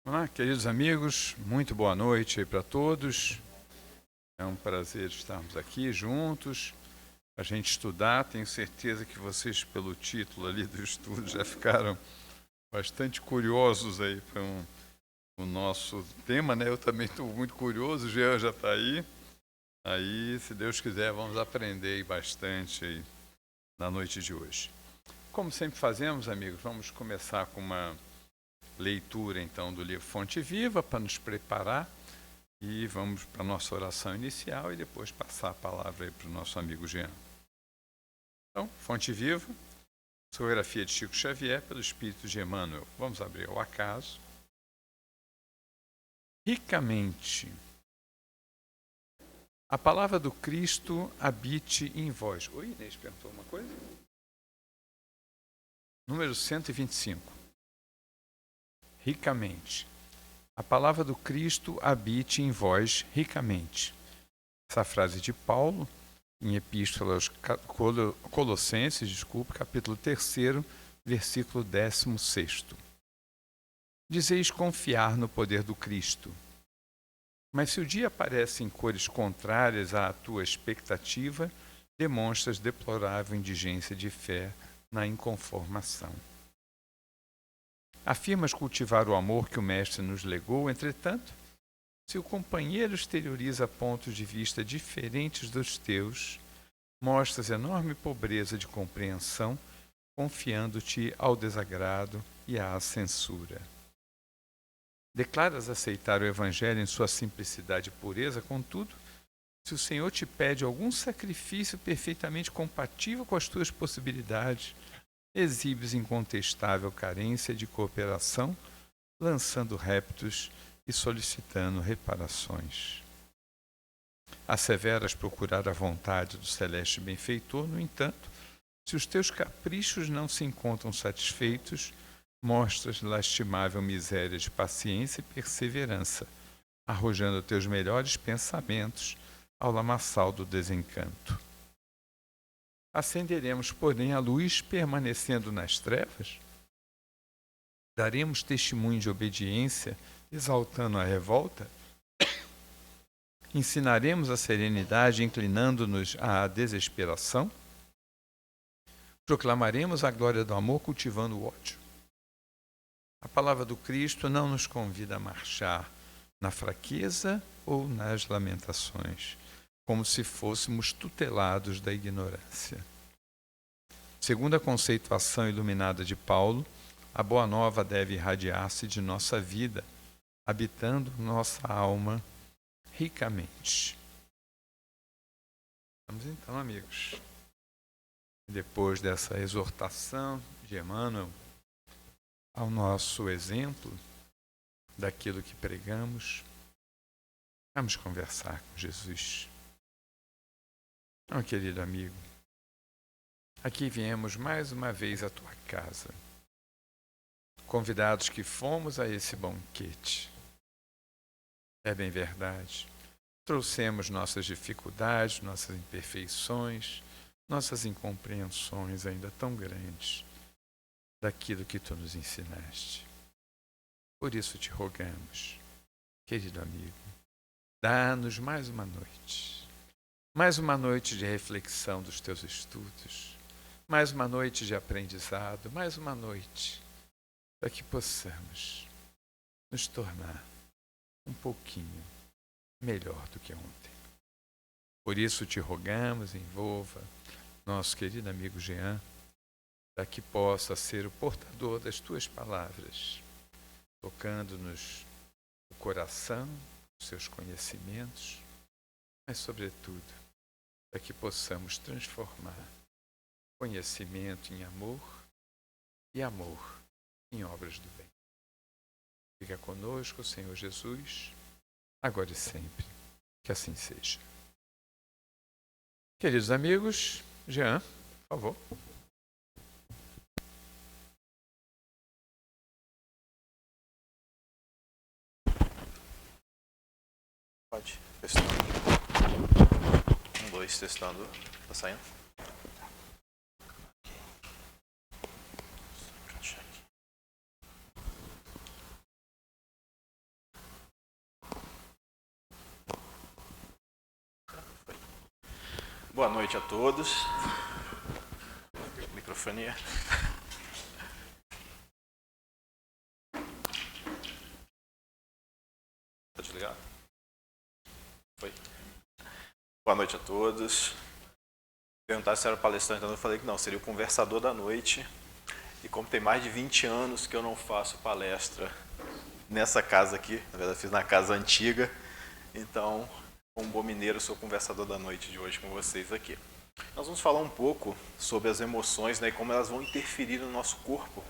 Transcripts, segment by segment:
Olá, queridos amigos, muito boa noite aí para todos. É um prazer estarmos aqui juntos, a gente estudar. Tenho certeza que vocês, pelo título ali do estudo, já ficaram bastante curiosos aí para o nosso tema, né? Eu também estou muito curioso, o Jean já está aí. Aí, se Deus quiser, vamos aprender aí bastante aí na noite de hoje. Como sempre fazemos, amigos, vamos começar com uma leitura, então, do livro Fonte Viva, para nos preparar, e vamos para a nossa oração inicial e depois passar a palavra aí para o nosso amigo Jean. Então, Fonte Viva, psicografia de Chico Xavier, pelo Espírito de Emmanuel. Vamos abrir ao acaso. Ricamente. A palavra do Cristo habite em vós. Oi, Inês, perguntou uma coisa? Número 125. Ricamente. A palavra do Cristo habite em vós ricamente. Essa frase de Paulo, em Epístola aos Colossenses, capítulo 3, versículo 16. Dizeis confiar no poder do Cristo. Mas se o dia aparece em cores contrárias à tua expectativa, demonstras deplorável indigência de fé na inconformação. Afirmas cultivar o amor que o Mestre nos legou, entretanto, se o companheiro exterioriza pontos de vista diferentes dos teus, mostras enorme pobreza de compreensão, confiando-te ao desagrado e à censura. Declaras aceitar o Evangelho em sua simplicidade e pureza, contudo, se o Senhor te pede algum sacrifício perfeitamente compatível com as tuas possibilidades, exibes incontestável carência de cooperação, lançando reptos e solicitando reparações. Asseveras procurar a vontade do celeste benfeitor, no entanto, se os teus caprichos não se encontram satisfeitos, mostras lastimável miséria de paciência e perseverança, arrojando teus melhores pensamentos ao lamaçal do desencanto. Acenderemos, porém, a luz permanecendo nas trevas? Daremos testemunho de obediência, exaltando a revolta? Ensinaremos a serenidade, inclinando-nos à desesperação? Proclamaremos a glória do amor, cultivando o ódio? A palavra do Cristo não nos convida a marchar na fraqueza ou nas lamentações, como se fôssemos tutelados da ignorância. Segundo a conceituação iluminada de Paulo, a boa nova deve irradiar-se de nossa vida, habitando nossa alma ricamente. Vamos então, amigos. Depois dessa exortação de Emmanuel ao nosso exemplo daquilo que pregamos, vamos conversar com Jesus. Meu querido amigo, aqui viemos mais uma vez à tua casa, convidados que fomos a esse banquete. É bem verdade. Trouxemos nossas dificuldades, nossas imperfeições, nossas incompreensões ainda tão grandes daquilo que tu nos ensinaste. Por isso te rogamos, querido amigo, dá-nos mais uma noite de reflexão dos teus estudos, mais uma noite de aprendizado, mais uma noite para que possamos nos tornar um pouquinho melhor do que ontem. Por isso te rogamos, envolva nosso querido amigo Jean, para que possa ser o portador das tuas palavras, tocando-nos o coração, os seus conhecimentos, mas sobretudo para que possamos transformar conhecimento em amor e amor em obras do bem. Fica conosco, Senhor Jesus, agora e sempre. Que assim seja. Queridos amigos, Jean, por favor. Pode. Testando. 1, 2, testando. Tá saindo? Boa noite a todos. Microfonia. Tá desligado? Foi. Boa noite a todos. Perguntar se era palestrante, então eu falei que não, seria o conversador da noite. E como tem mais de 20 anos que eu não faço palestra nessa casa aqui, na verdade fiz na casa antiga, então, como bom mineiro, eu sou o conversador da noite de hoje com vocês aqui. Nós vamos falar um pouco sobre as emoções, né, e como elas vão interferir no nosso corpo,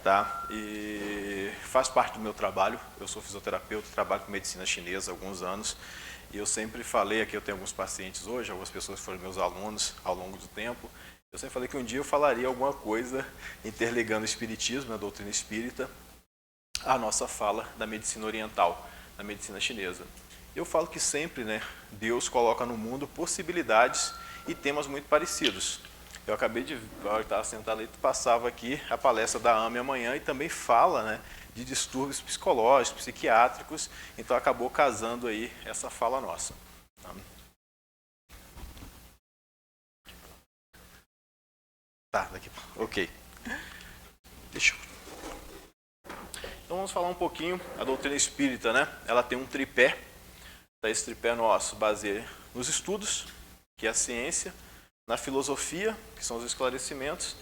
tá? E faz parte do meu trabalho. Eu sou fisioterapeuta, trabalho com medicina chinesa há alguns anos, e eu sempre falei aqui, eu tenho alguns pacientes hoje, algumas pessoas foram meus alunos ao longo do tempo. Eu sempre falei que um dia eu falaria alguma coisa interligando o espiritismo, a doutrina espírita, à nossa fala da medicina oriental, da medicina chinesa. Eu falo que sempre, né, Deus coloca no mundo possibilidades e temas muito parecidos. Eu acabei de, eu estava sentado ali, passava aqui a palestra da AME amanhã e também fala, né, de distúrbios psicológicos, psiquiátricos, então acabou casando aí essa fala nossa. Tá, daqui. Ok. Deixa eu... Então vamos falar um pouquinho, a doutrina espírita, né? Ela tem um tripé. Esse tripé nosso baseia nos estudos, que é a ciência, na filosofia, que são os esclarecimentos,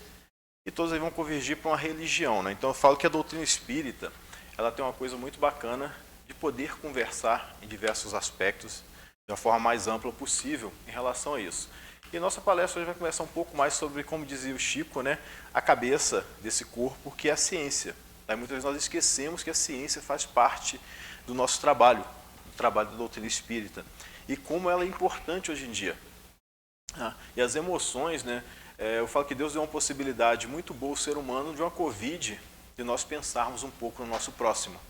e todos aí vão convergir para uma religião, né? Então eu falo que a doutrina espírita, ela tem uma coisa muito bacana de poder conversar em diversos aspectos de uma forma mais ampla possível em relação a isso. E nossa palestra hoje vai conversar um pouco mais sobre, como dizia o Chico, né, a cabeça desse corpo, que é a ciência. Muitas vezes nós esquecemos que a ciência faz parte do nosso trabalho, do trabalho da doutrina espírita, e como ela é importante hoje em dia. E as emoções, né, eu falo que Deus deu uma possibilidade muito boa ao ser humano de uma Covid, de nós pensarmos um pouco no nosso próximo,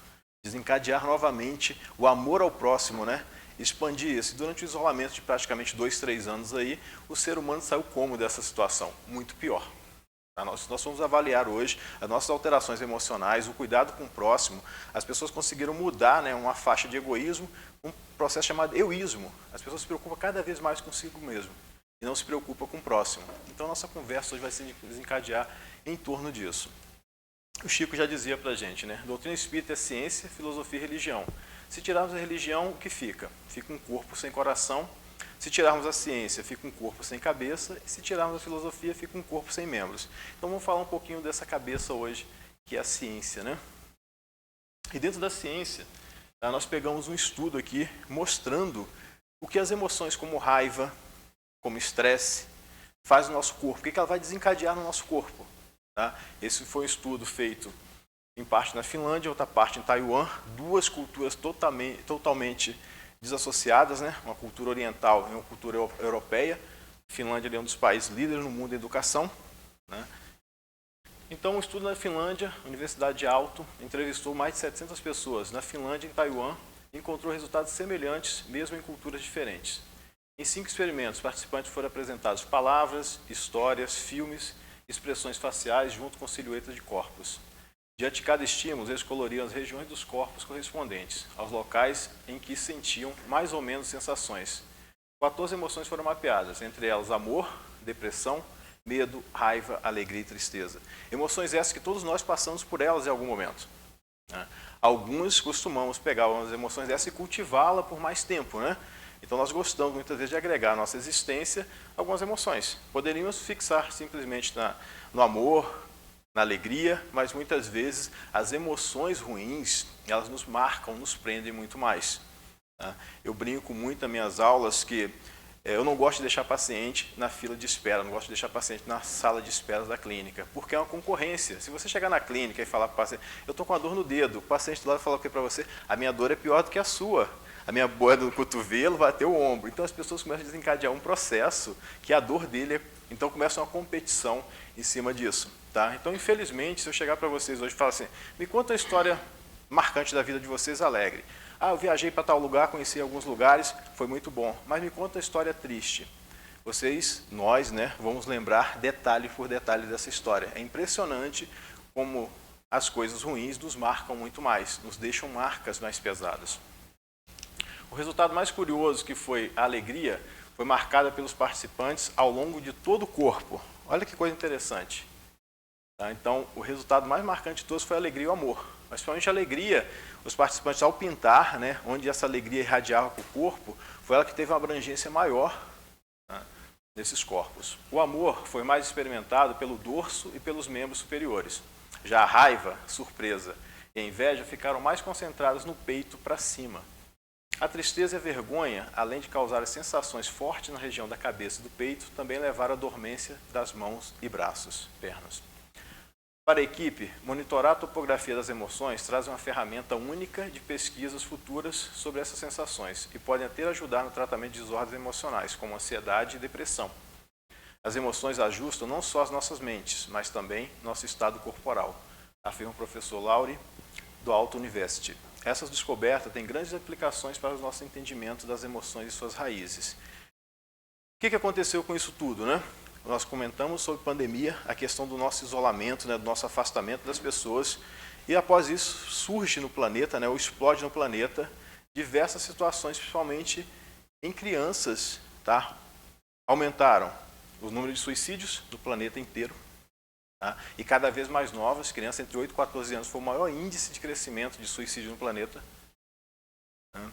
desencadear novamente o amor ao próximo, né? Expandir isso. E durante o isolamento de praticamente 2, 3 anos aí, o ser humano saiu como dessa situação? Muito pior. Nós vamos avaliar hoje as nossas alterações emocionais, o cuidado com o próximo. As pessoas conseguiram mudar, né, uma faixa de egoísmo, um processo chamado euísmo. As pessoas se preocupam cada vez mais consigo mesmo e não se preocupam com o próximo. Então nossa conversa hoje vai se desencadear em torno disso. O Chico já dizia para a gente, né? Doutrina espírita é ciência, filosofia e religião. Se tirarmos a religião, o que fica? Fica um corpo sem coração. Se tirarmos a ciência, fica um corpo sem cabeça. E se tirarmos a filosofia, fica um corpo sem membros. Então vamos falar um pouquinho dessa cabeça hoje, que é a ciência, né? E dentro da ciência, nós pegamos um estudo aqui mostrando o que as emoções como raiva, como estresse, faz no nosso corpo. O que ela vai desencadear no nosso corpo. Tá? Esse foi um estudo feito em parte na Finlândia, outra parte em Taiwan, duas culturas totalmente desassociadas, né? Uma cultura oriental e uma cultura europeia. A Finlândia é um dos países líderes no mundo da educação, né? Então, um estudo na Finlândia, Universidade de Aalto, entrevistou mais de 700 pessoas na Finlândia e em Taiwan e encontrou resultados semelhantes, mesmo em culturas diferentes. Em 5 experimentos, participantes foram apresentados palavras, histórias, filmes, expressões faciais junto com silhuetas de corpos. Diante de cada estímulo, eles coloriam as regiões dos corpos correspondentes aos locais em que sentiam mais ou menos sensações. 14 emoções foram mapeadas, entre elas amor, depressão, medo, raiva, alegria e tristeza. Emoções essas que todos nós passamos por elas em algum momento. Alguns costumamos pegar umas emoções dessas e cultivá-la por mais tempo, né? Então nós gostamos muitas vezes de agregar à nossa existência algumas emoções. Poderíamos fixar simplesmente no amor, na alegria, mas muitas vezes as emoções ruins, elas nos marcam, nos prendem muito mais. Eu brinco muito nas minhas aulas que eu não gosto de deixar paciente na fila de espera, não gosto de deixar paciente na sala de espera da clínica, porque é uma concorrência. Se você chegar na clínica e falar para o paciente, eu estou com uma dor no dedo, o paciente do lado fala o que para você? A minha dor é pior do que a sua. A minha dor é do cotovelo, vai até o ombro. Então as pessoas começam a desencadear um processo que a dor dele, então começa uma competição em cima disso. Tá? Então, infelizmente, se eu chegar para vocês hoje e falar assim, me conta a história marcante da vida de vocês alegre. Eu viajei para tal lugar, conheci alguns lugares, foi muito bom. Mas me conta a história triste. Nós, né, vamos lembrar detalhe por detalhe dessa história. É impressionante como as coisas ruins nos marcam muito mais, nos deixam marcas mais pesadas. O resultado mais curioso, que foi a alegria, foi marcada pelos participantes ao longo de todo o corpo. Olha que coisa interessante. Tá? Então, o resultado mais marcante de todos foi a alegria e o amor. Mas, principalmente a alegria, os participantes, ao pintar, né, onde essa alegria irradiava para o corpo, foi ela que teve uma abrangência maior, né, nesses corpos. O amor foi mais experimentado pelo dorso e pelos membros superiores. Já a raiva, surpresa e a inveja ficaram mais concentradas no peito para cima. A tristeza e a vergonha, além de causar sensações fortes na região da cabeça e do peito, também levaram à dormência das mãos e braços, pernas. Para a equipe, monitorar a topografia das emoções traz uma ferramenta única de pesquisas futuras sobre essas sensações e podem até ajudar no tratamento de desordens emocionais, como ansiedade e depressão. As emoções ajustam não só as nossas mentes, mas também nosso estado corporal, afirma o professor Laurie, do Alto University. Essas descobertas têm grandes aplicações para o nosso entendimento das emoções e suas raízes. O que aconteceu com isso tudo, né? Nós comentamos sobre pandemia, a questão do nosso isolamento, né, do nosso afastamento das pessoas, e após isso surge no planeta, né, ou explode no planeta, diversas situações, principalmente em crianças, tá? Aumentaram o número de suicídios no planeta inteiro, tá? E cada vez mais novas, crianças entre 8 e 14 anos, foi o maior índice de crescimento de suicídio no planeta. Tá?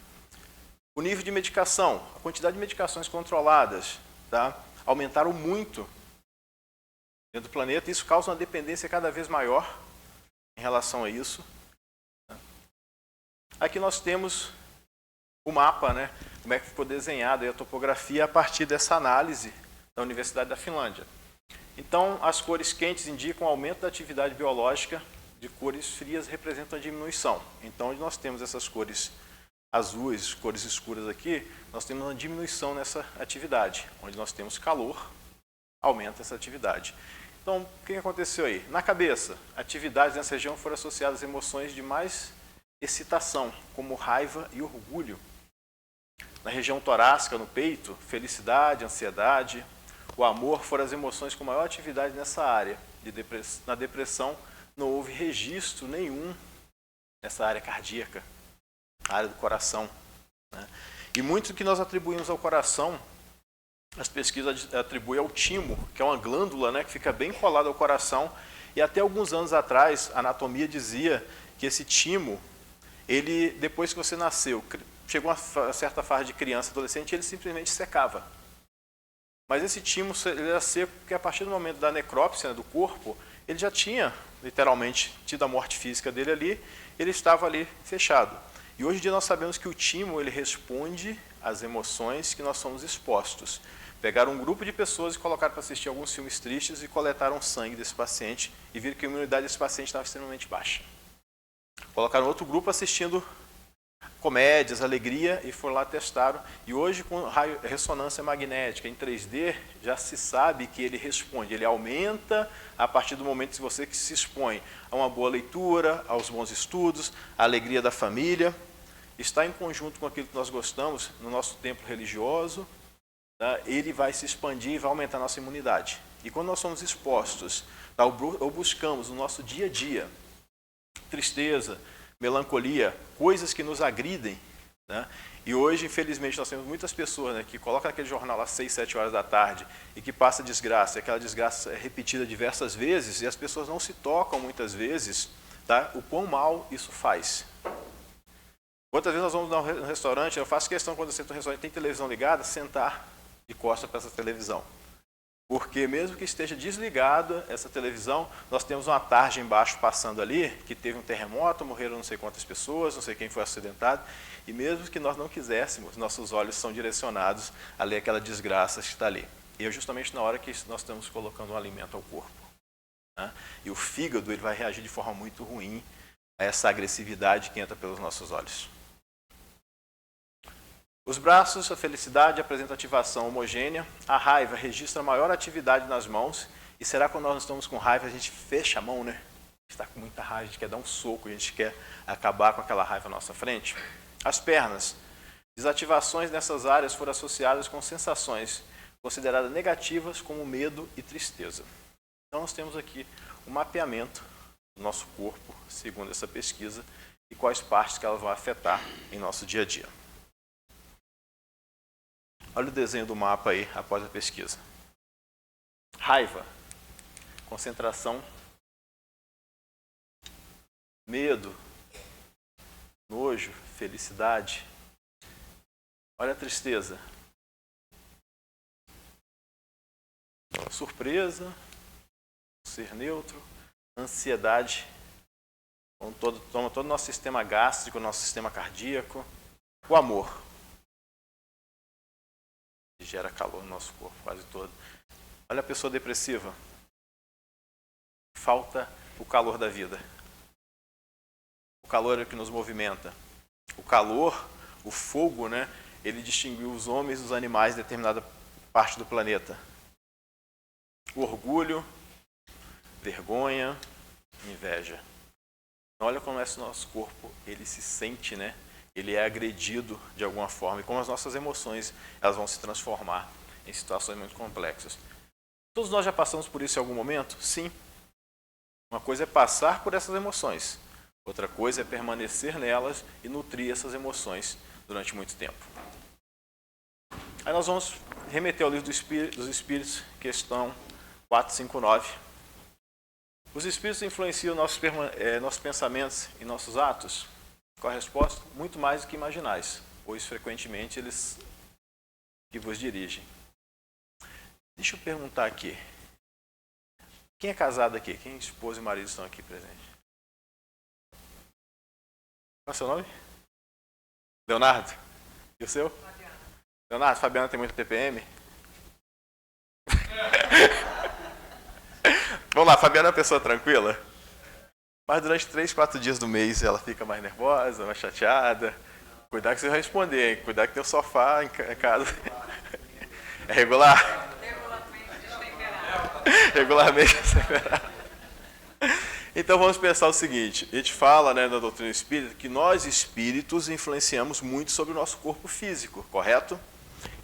O nível de medicação, a quantidade de medicações controladas, tá? Aumentaram muito dentro do planeta, e isso causa uma dependência cada vez maior em relação a isso. Aqui nós temos o mapa, né? Como é que ficou desenhada a topografia a partir dessa análise da Universidade da Finlândia. Então, as cores quentes indicam o aumento da atividade biológica, de cores frias representam a diminuição. Então, onde nós temos essas cores azuis, cores escuras aqui, nós temos uma diminuição nessa atividade. Onde nós temos calor, aumenta essa atividade. Então, o que aconteceu aí? Na cabeça, atividades nessa região foram associadas a emoções de mais excitação, como raiva e orgulho. Na região torácica, no peito, felicidade, ansiedade, o amor foram as emoções com maior atividade nessa área. Na depressão, não houve registro nenhum nessa área cardíaca, a área do coração, né? E muito que nós atribuímos ao coração, as pesquisas atribuem ao timo, que é uma glândula, né, que fica bem colada ao coração, e até alguns anos atrás a anatomia dizia que esse timo, ele, depois que você nasceu, chegou a uma certa fase de criança, adolescente, ele simplesmente secava. Mas esse timo ele era seco porque a partir do momento da necrópsia, né, do corpo, ele já tinha, literalmente, tido a morte física dele ali, ele estava ali fechado. E hoje em dia nós sabemos que o timo ele responde às emoções que nós somos expostos. Pegaram um grupo de pessoas e colocaram para assistir alguns filmes tristes e coletaram sangue desse paciente e viram que a imunidade desse paciente estava extremamente baixa. Colocaram outro grupo assistindo comédias, alegria, e foram lá testaram. E hoje, com ressonância magnética em 3D, já se sabe que ele responde. Ele aumenta a partir do momento que você se expõe a uma boa leitura, aos bons estudos, à alegria da família. Está em conjunto com aquilo que nós gostamos no nosso templo religioso, tá? Ele vai se expandir e vai aumentar a nossa imunidade. E quando nós somos expostos, tá, ou buscamos no nosso dia a dia tristeza, melancolia, coisas que nos agridem, né? E hoje, infelizmente, nós temos muitas pessoas, né, que colocam aquele jornal às 6, 7 horas da tarde e que passa desgraça, e aquela desgraça é repetida diversas vezes e as pessoas não se tocam muitas vezes, tá, o quão mal isso faz. Quantas vezes nós vamos no restaurante, eu faço questão quando eu sento no restaurante tem televisão ligada, sentar de costas para essa televisão. Porque mesmo que esteja desligada essa televisão, nós temos uma tarja embaixo passando ali, que teve um terremoto, morreram não sei quantas pessoas, não sei quem foi acidentado, e mesmo que nós não quiséssemos, nossos olhos são direcionados a ler aquela desgraça que está ali. E é justamente na hora que nós estamos colocando um alimento ao corpo, né? E o fígado ele vai reagir de forma muito ruim a essa agressividade que entra pelos nossos olhos. Os braços, a felicidade apresenta ativação homogênea, a raiva registra maior atividade nas mãos, e será que quando nós estamos com raiva a gente fecha a mão, né? A gente está com muita raiva, a gente quer dar um soco, a gente quer acabar com aquela raiva na nossa frente. As pernas, desativações nessas áreas foram associadas com sensações consideradas negativas como medo e tristeza. Então nós temos aqui um mapeamento do nosso corpo, segundo essa pesquisa, e quais partes que elas vão afetar em nosso dia a dia. Olha o desenho do mapa aí após a pesquisa. Raiva, concentração, medo, nojo, felicidade. Olha a tristeza. Surpresa, ser neutro, ansiedade. Toma todo o nosso sistema gástrico, nosso sistema cardíaco. O amor. Que gera calor no nosso corpo, quase todo. Olha a pessoa depressiva. Falta o calor da vida. O calor é o que nos movimenta. O calor, o fogo, né? Ele distinguiu os homens dos animais em determinada parte do planeta. O orgulho, vergonha, inveja. Olha como é que o nosso corpo ele se sente, né? Ele é agredido de alguma forma e como as nossas emoções elas vão se transformar em situações muito complexas. Todos nós já passamos por isso em algum momento? Sim. Uma coisa é passar por essas emoções. Outra coisa é permanecer nelas e nutrir essas emoções durante muito tempo. Aí nós vamos remeter ao livro dos Espíritos, questão 459. Os Espíritos influenciam nossos pensamentos e nossos atos? Qual a resposta? Muito mais do que imaginais, pois frequentemente eles que vos dirigem. Deixa eu perguntar aqui. Quem é casado aqui? Quem esposa e marido estão aqui presentes? Qual é o seu nome? Leonardo? E o seu? Fabiana. Leonardo, Fabiana tem muito TPM? Vamos lá, Fabiana é uma pessoa tranquila? Mas durante 3, 4 dias do mês ela fica mais nervosa, mais chateada. Cuidado que você vai responder, hein? Cuidado que tem o sofá em casa. É regular? Regularmente destemperado. Então vamos pensar o seguinte, a gente fala, né, na doutrina espírita que nós espíritos influenciamos muito sobre o nosso corpo físico, correto?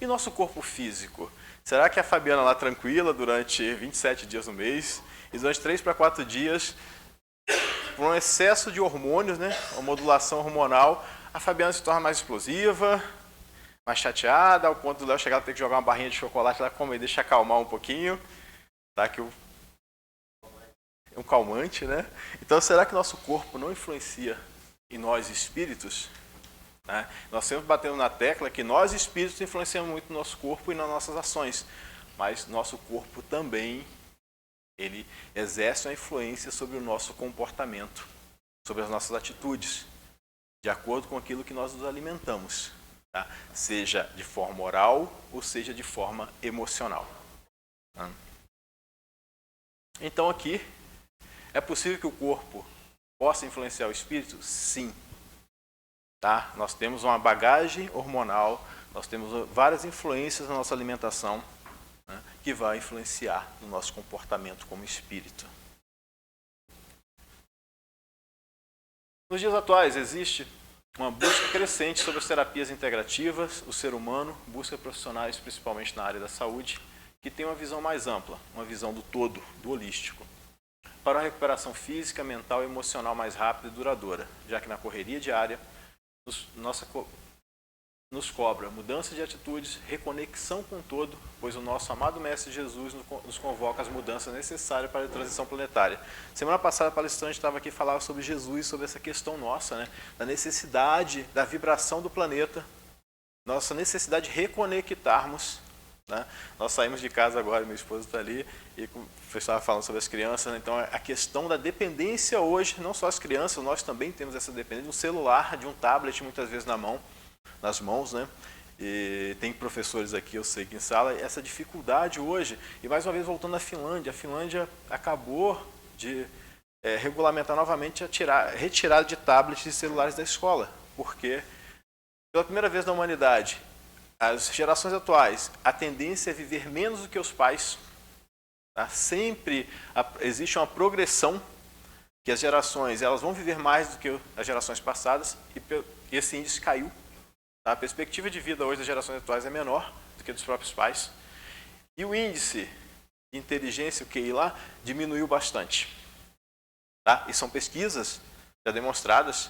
E nosso corpo físico? Será que a Fabiana lá tranquila durante 27 dias no mês e durante 3 para 4 dias, por um excesso de hormônios, né, uma modulação hormonal, a Fabiana se torna mais explosiva, mais chateada, ao ponto do Léo chegar a ter que jogar uma barrinha de chocolate lá, como ele deixa acalmar um pouquinho, tá? Que um calmante, né? Então, será que nosso corpo não influencia em nós espíritos? Né? Nós sempre batemos na tecla que nós espíritos influenciamos muito no nosso corpo e nas nossas ações, mas nosso corpo também ele exerce uma influência sobre o nosso comportamento, sobre as nossas atitudes, de acordo com aquilo que nós nos alimentamos, tá? Seja de forma oral ou seja de forma emocional. Tá? Então aqui, é possível que o corpo possa influenciar o espírito? Sim. Tá? Nós temos uma bagagem hormonal, nós temos várias influências na nossa alimentação, né, que vai influenciar no nosso comportamento como espírito. Nos dias atuais existe uma busca crescente sobre as terapias integrativas, o ser humano busca profissionais, principalmente na área da saúde, que tem uma visão mais ampla, uma visão do todo, do holístico, para uma recuperação física, mental e emocional mais rápida e duradoura, já que na correria diária nos cobra mudança de atitudes, reconexão com o todo, pois o nosso amado Mestre Jesus nos convoca às mudanças necessárias para a transição planetária. Semana passada, a palestrante estava aqui e falava sobre Jesus, sobre essa questão nossa, né, da necessidade da vibração do planeta, nossa necessidade de reconectarmos. Né? Nós saímos de casa agora, minha esposa está ali, e o professor estava falando sobre as crianças, né? Então a questão da dependência hoje, não só as crianças, nós também temos essa dependência de um celular, de um tablet, muitas vezes nas mãos, né? E tem professores aqui, eu sei que em sala, essa dificuldade hoje, e mais uma vez voltando à Finlândia, a Finlândia acabou de regulamentar novamente a retirada de tablets e celulares da escola, porque pela primeira vez na humanidade, as gerações atuais, a tendência é viver menos do que os pais. Tá? Sempre existe uma progressão que as gerações elas vão viver mais do que as gerações passadas e esse índice caiu. Tá? A perspectiva de vida hoje das gerações atuais é menor do que dos próprios pais. E o índice de inteligência, o QI lá, diminuiu bastante. Tá? E são pesquisas já demonstradas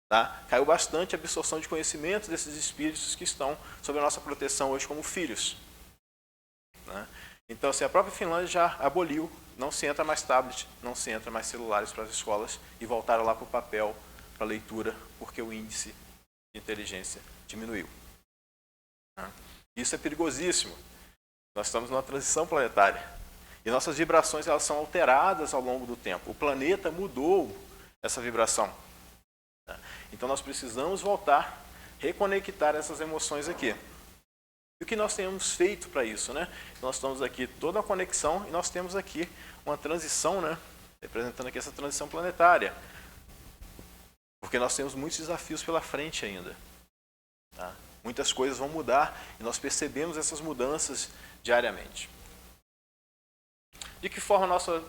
Tá? Caiu bastante a absorção de conhecimentos desses espíritos que estão sob a nossa proteção hoje como filhos. Né? Então, assim, a própria Finlândia já aboliu, não se entra mais tablet, não se entra mais celulares para as escolas e voltaram lá para o papel, para a leitura, porque o índice de inteligência diminuiu. Né? Isso é perigosíssimo. Nós estamos numa transição planetária e nossas vibrações elas são alteradas ao longo do tempo. O planeta mudou essa vibração. Então nós precisamos voltar, reconectar essas emoções aqui. E o que nós temos feito para isso, né? Nós estamos aqui toda a conexão e nós temos aqui uma transição, né? Representando aqui essa transição planetária. Porque nós temos muitos desafios pela frente ainda. Tá? Muitas coisas vão mudar e nós percebemos essas mudanças diariamente. De que forma a nossa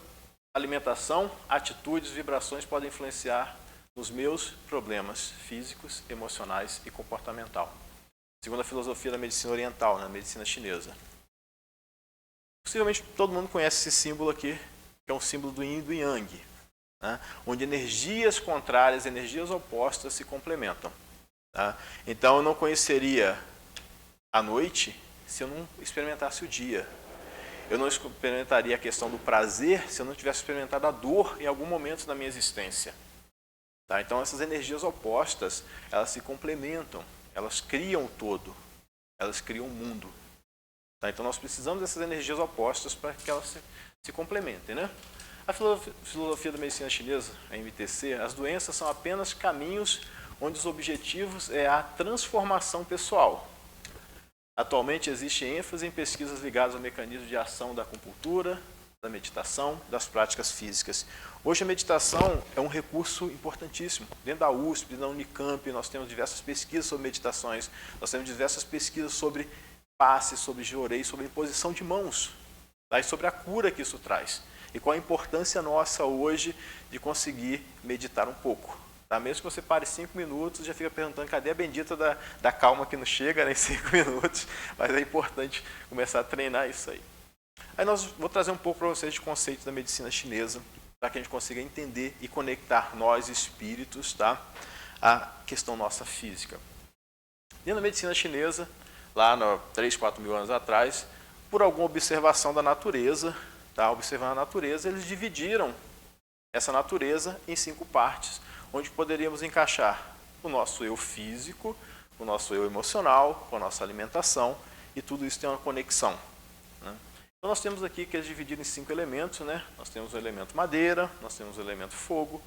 alimentação, atitudes, vibrações podem influenciar nos meus problemas físicos, emocionais e comportamental? Segundo a filosofia da medicina oriental, na medicina chinesa. Possivelmente todo mundo conhece esse símbolo aqui, que é um símbolo do yin e do yang, né? Onde energias contrárias, energias opostas se complementam. Tá? Então eu não conheceria a noite se eu não experimentasse o dia. Eu não experimentaria a questão do prazer se eu não tivesse experimentado a dor em algum momento da minha existência. Tá? Então essas energias opostas, elas se complementam. Elas criam o todo, elas criam o mundo. Tá? Então nós precisamos dessas energias opostas para que elas se complementem. Né? A filosofia da medicina chinesa, a MTC, as doenças são apenas caminhos onde os objetivos é a transformação pessoal. Atualmente existe ênfase em pesquisas ligadas ao mecanismo de ação da acupuntura, da meditação, das práticas físicas. Hoje a meditação é um recurso importantíssimo. Dentro da USP, da Unicamp, nós temos diversas pesquisas sobre meditações, nós temos diversas pesquisas sobre passe, sobre jorei, sobre imposição de mãos, tá? E sobre a cura que isso traz. E qual a importância nossa hoje de conseguir meditar um pouco. Tá? Mesmo que você pare 5 minutos, já fica perguntando cadê a bendita da calma que não chega, né, em 5 minutos, mas é importante começar a treinar isso aí. Aí vou trazer um pouco para vocês de conceitos da medicina chinesa, para que a gente consiga entender e conectar nós, espíritos, tá, à questão nossa física. Dentro da medicina chinesa, lá 3, 4 mil anos atrás, por alguma observação da natureza, tá, observando a natureza, eles dividiram essa natureza em 5 partes, onde poderíamos encaixar o nosso eu físico, o nosso eu emocional, com a nossa alimentação, e tudo isso tem uma conexão. Né? Então nós temos aqui que é dividido em 5 elementos, né? Nós temos o elemento madeira, nós temos o elemento fogo,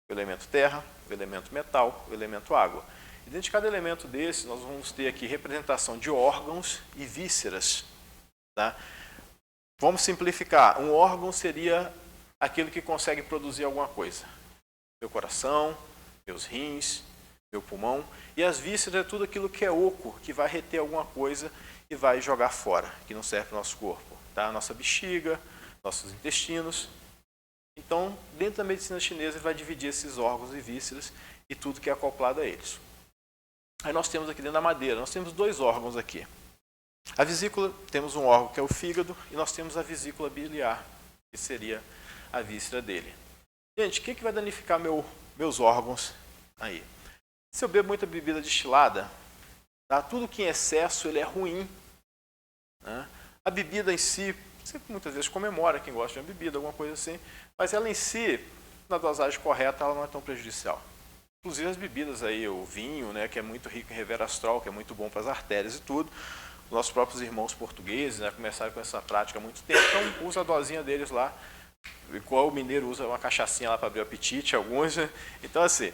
o elemento terra, o elemento metal, o elemento água. E dentro de cada elemento desse, nós vamos ter aqui representação de órgãos e vísceras. Tá? Vamos simplificar. Um órgão seria aquele que consegue produzir alguma coisa. Meu coração, meus rins, meu pulmão. E as vísceras é tudo aquilo que é oco, que vai reter alguma coisa e vai jogar fora, que não serve para o nosso corpo. Tá? Nossa bexiga, nossos intestinos. Então, dentro da medicina chinesa, ele vai dividir esses órgãos e vísceras e tudo que é acoplado a eles. Aí nós temos aqui dentro da madeira, nós temos 2 órgãos aqui. A vesícula, temos um órgão que é o fígado, e nós temos a vesícula biliar, que seria a víscera dele. Gente, o que vai danificar meus órgãos aí? Se eu bebo muita bebida destilada, tá? Tudo que em excesso ele é ruim. Né? A bebida em si, você muitas vezes comemora quem gosta de uma bebida, alguma coisa assim, mas ela em si, na dosagem correta, ela não é tão prejudicial. Inclusive as bebidas aí, o vinho, né, que é muito rico em resveratrol, que é muito bom para as artérias e tudo. Nossos próprios irmãos portugueses, né, começaram com essa prática há muito tempo, então usa a dosinha deles lá, igual o mineiro usa uma cachaçinha lá para abrir o apetite, alguns. Né? Então assim,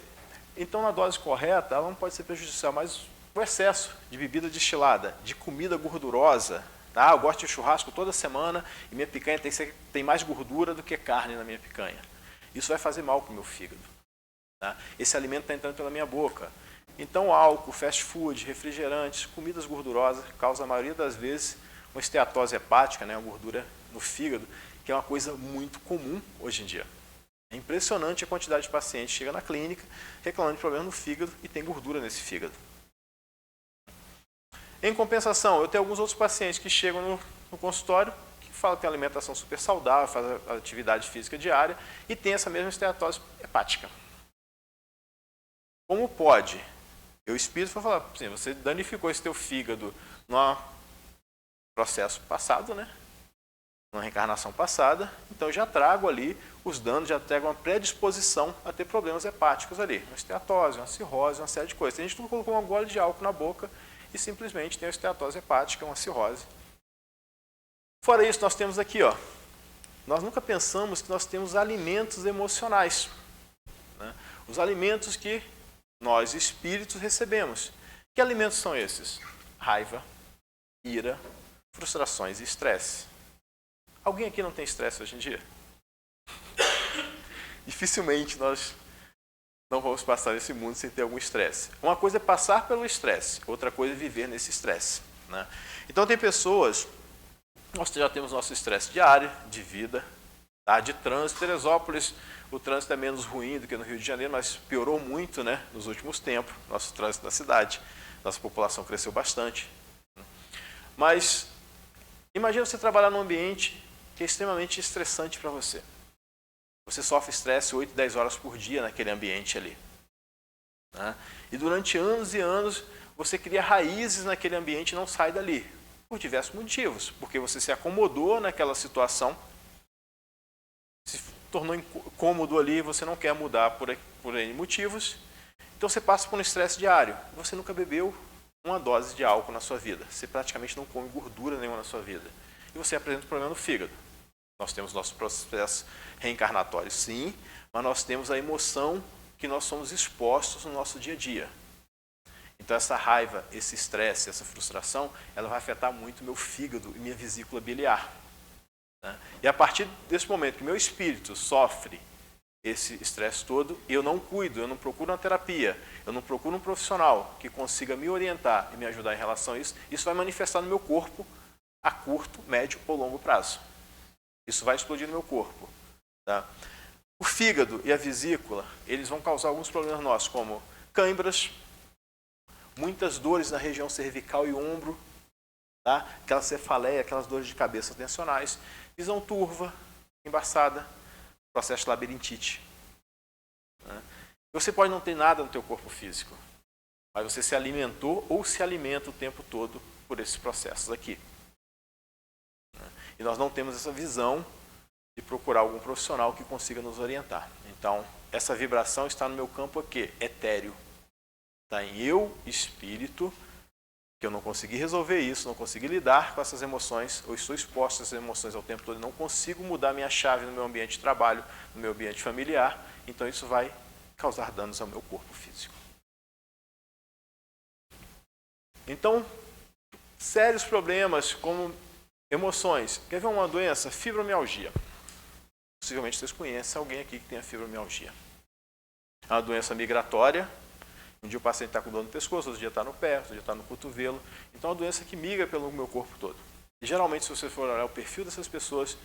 na dose correta, ela não pode ser prejudicial, mas o excesso de bebida destilada, de comida gordurosa, tá? Eu gosto de churrasco toda semana e minha picanha tem mais gordura do que carne na minha picanha. Isso vai fazer mal para o meu fígado. Tá? Esse alimento está entrando pela minha boca. Então, álcool, fast food, refrigerantes, comidas gordurosas causam a maioria das vezes uma esteatose hepática, né? Uma gordura no fígado, que é uma coisa muito comum hoje em dia. É impressionante a quantidade de pacientes que chega na clínica reclamando de problema no fígado e tem gordura nesse fígado. Em compensação, eu tenho alguns outros pacientes que chegam no consultório que falam que tem alimentação super saudável, fazem atividade física diária e tem essa mesma esteatose hepática. Como pode? O espírito vai falar, assim, você danificou esse teu fígado no processo passado, né? Numa reencarnação passada, então eu já trago ali os danos, já trago uma predisposição a ter problemas hepáticos ali, uma esteatose, uma cirrose, uma série de coisas. A gente não colocou uma gole de álcool na boca e simplesmente tem a esteatose hepática, uma cirrose. Fora isso, nós temos aqui, ó, nós nunca pensamos que nós temos alimentos emocionais, né? Os alimentos que nós, espíritos, recebemos. Que alimentos são esses? Raiva, ira, frustrações e estresse. Alguém aqui não tem estresse hoje em dia? Dificilmente nós não vamos passar nesse mundo sem ter algum estresse. Uma coisa é passar pelo estresse, outra coisa é viver nesse estresse, né? Então tem pessoas, nós já temos nosso estresse diário, de vida, tá? De trânsito. Teresópolis, o trânsito é menos ruim do que no Rio de Janeiro, mas piorou muito, né, nos últimos tempos, nosso trânsito na cidade. Nossa população cresceu bastante. Mas imagina você trabalhar num ambiente que é extremamente estressante para você. Você sofre estresse 8, 10 horas por dia naquele ambiente ali, né? E durante anos e anos você cria raízes naquele ambiente e não sai dali, por diversos motivos. Porque você se acomodou naquela situação, se tornou incômodo ali, você não quer mudar por N motivos. Então você passa por um estresse diário. Você nunca bebeu uma dose de álcool na sua vida. Você praticamente não come gordura nenhuma na sua vida. E você apresenta um problema no fígado. Nós temos nosso processo reencarnatório, sim, mas nós temos a emoção que nós somos expostos no nosso dia a dia. Então essa raiva, esse estresse, essa frustração, ela vai afetar muito meu fígado e minha vesícula biliar, né? E a partir desse momento que meu espírito sofre esse estresse todo, eu não cuido, eu não procuro uma terapia, eu não procuro um profissional que consiga me orientar e me ajudar em relação a isso, isso vai manifestar no meu corpo a curto, médio ou longo prazo. Isso vai explodir no meu corpo, tá? O fígado e a vesícula, eles vão causar alguns problemas nossos, como câimbras, muitas dores na região cervical e ombro, tá? Aquela cefaleia, aquelas dores de cabeça tensionais, visão turva, embaçada, processo de labirintite, né? Você pode não ter nada no teu corpo físico, mas você se alimentou ou se alimenta o tempo todo por esses processos aqui. E nós não temos essa visão de procurar algum profissional que consiga nos orientar. Então, essa vibração está no meu campo aqui, etéreo. Está em eu, espírito, que eu não consegui resolver isso, não consegui lidar com essas emoções, ou estou exposto a essas emoções ao tempo todo, não consigo mudar minha chave no meu ambiente de trabalho, no meu ambiente familiar, então isso vai causar danos ao meu corpo físico. Então, sérios problemas como emoções. Quer ver uma doença? Fibromialgia. Possivelmente vocês conhecem alguém aqui que tenha fibromialgia. É uma doença migratória. Um dia o paciente está com dor no pescoço, outro dia está no pé, outro dia está no cotovelo. Então é uma doença que migra pelo meu corpo todo. E geralmente, se você for olhar o perfil dessas pessoas,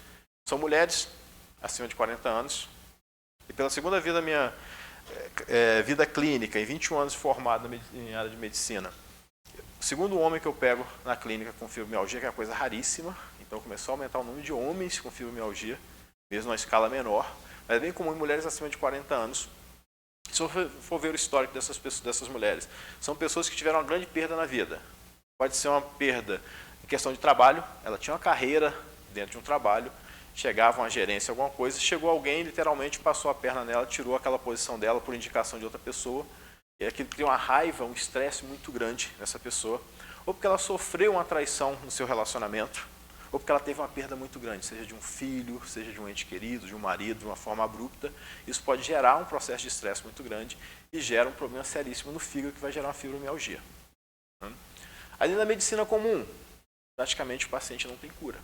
são mulheres acima de 40 anos. E pela segunda vez da minha vida clínica, em 21 anos formado em área de medicina, o segundo homem que eu pego na clínica com fibromialgia, que é uma coisa raríssima, então começou a aumentar o número de homens com fibromialgia, mesmo numa escala menor, mas é bem comum em mulheres acima de 40 anos. Se eu for ver o histórico dessas mulheres, são pessoas que tiveram uma grande perda na vida. Pode ser uma perda em questão de trabalho, ela tinha uma carreira dentro de um trabalho, chegava uma gerência, alguma coisa, chegou alguém, literalmente passou a perna nela, tirou aquela posição dela por indicação de outra pessoa, e aquilo cria uma raiva, um estresse muito grande nessa pessoa, ou porque ela sofreu uma traição no seu relacionamento, ou porque ela teve uma perda muito grande, seja de um filho, seja de um ente querido, de um marido, de uma forma abrupta. Isso pode gerar um processo de estresse muito grande e gera um problema seríssimo no fígado que vai gerar uma fibromialgia. Ali na medicina comum, praticamente o paciente não tem cura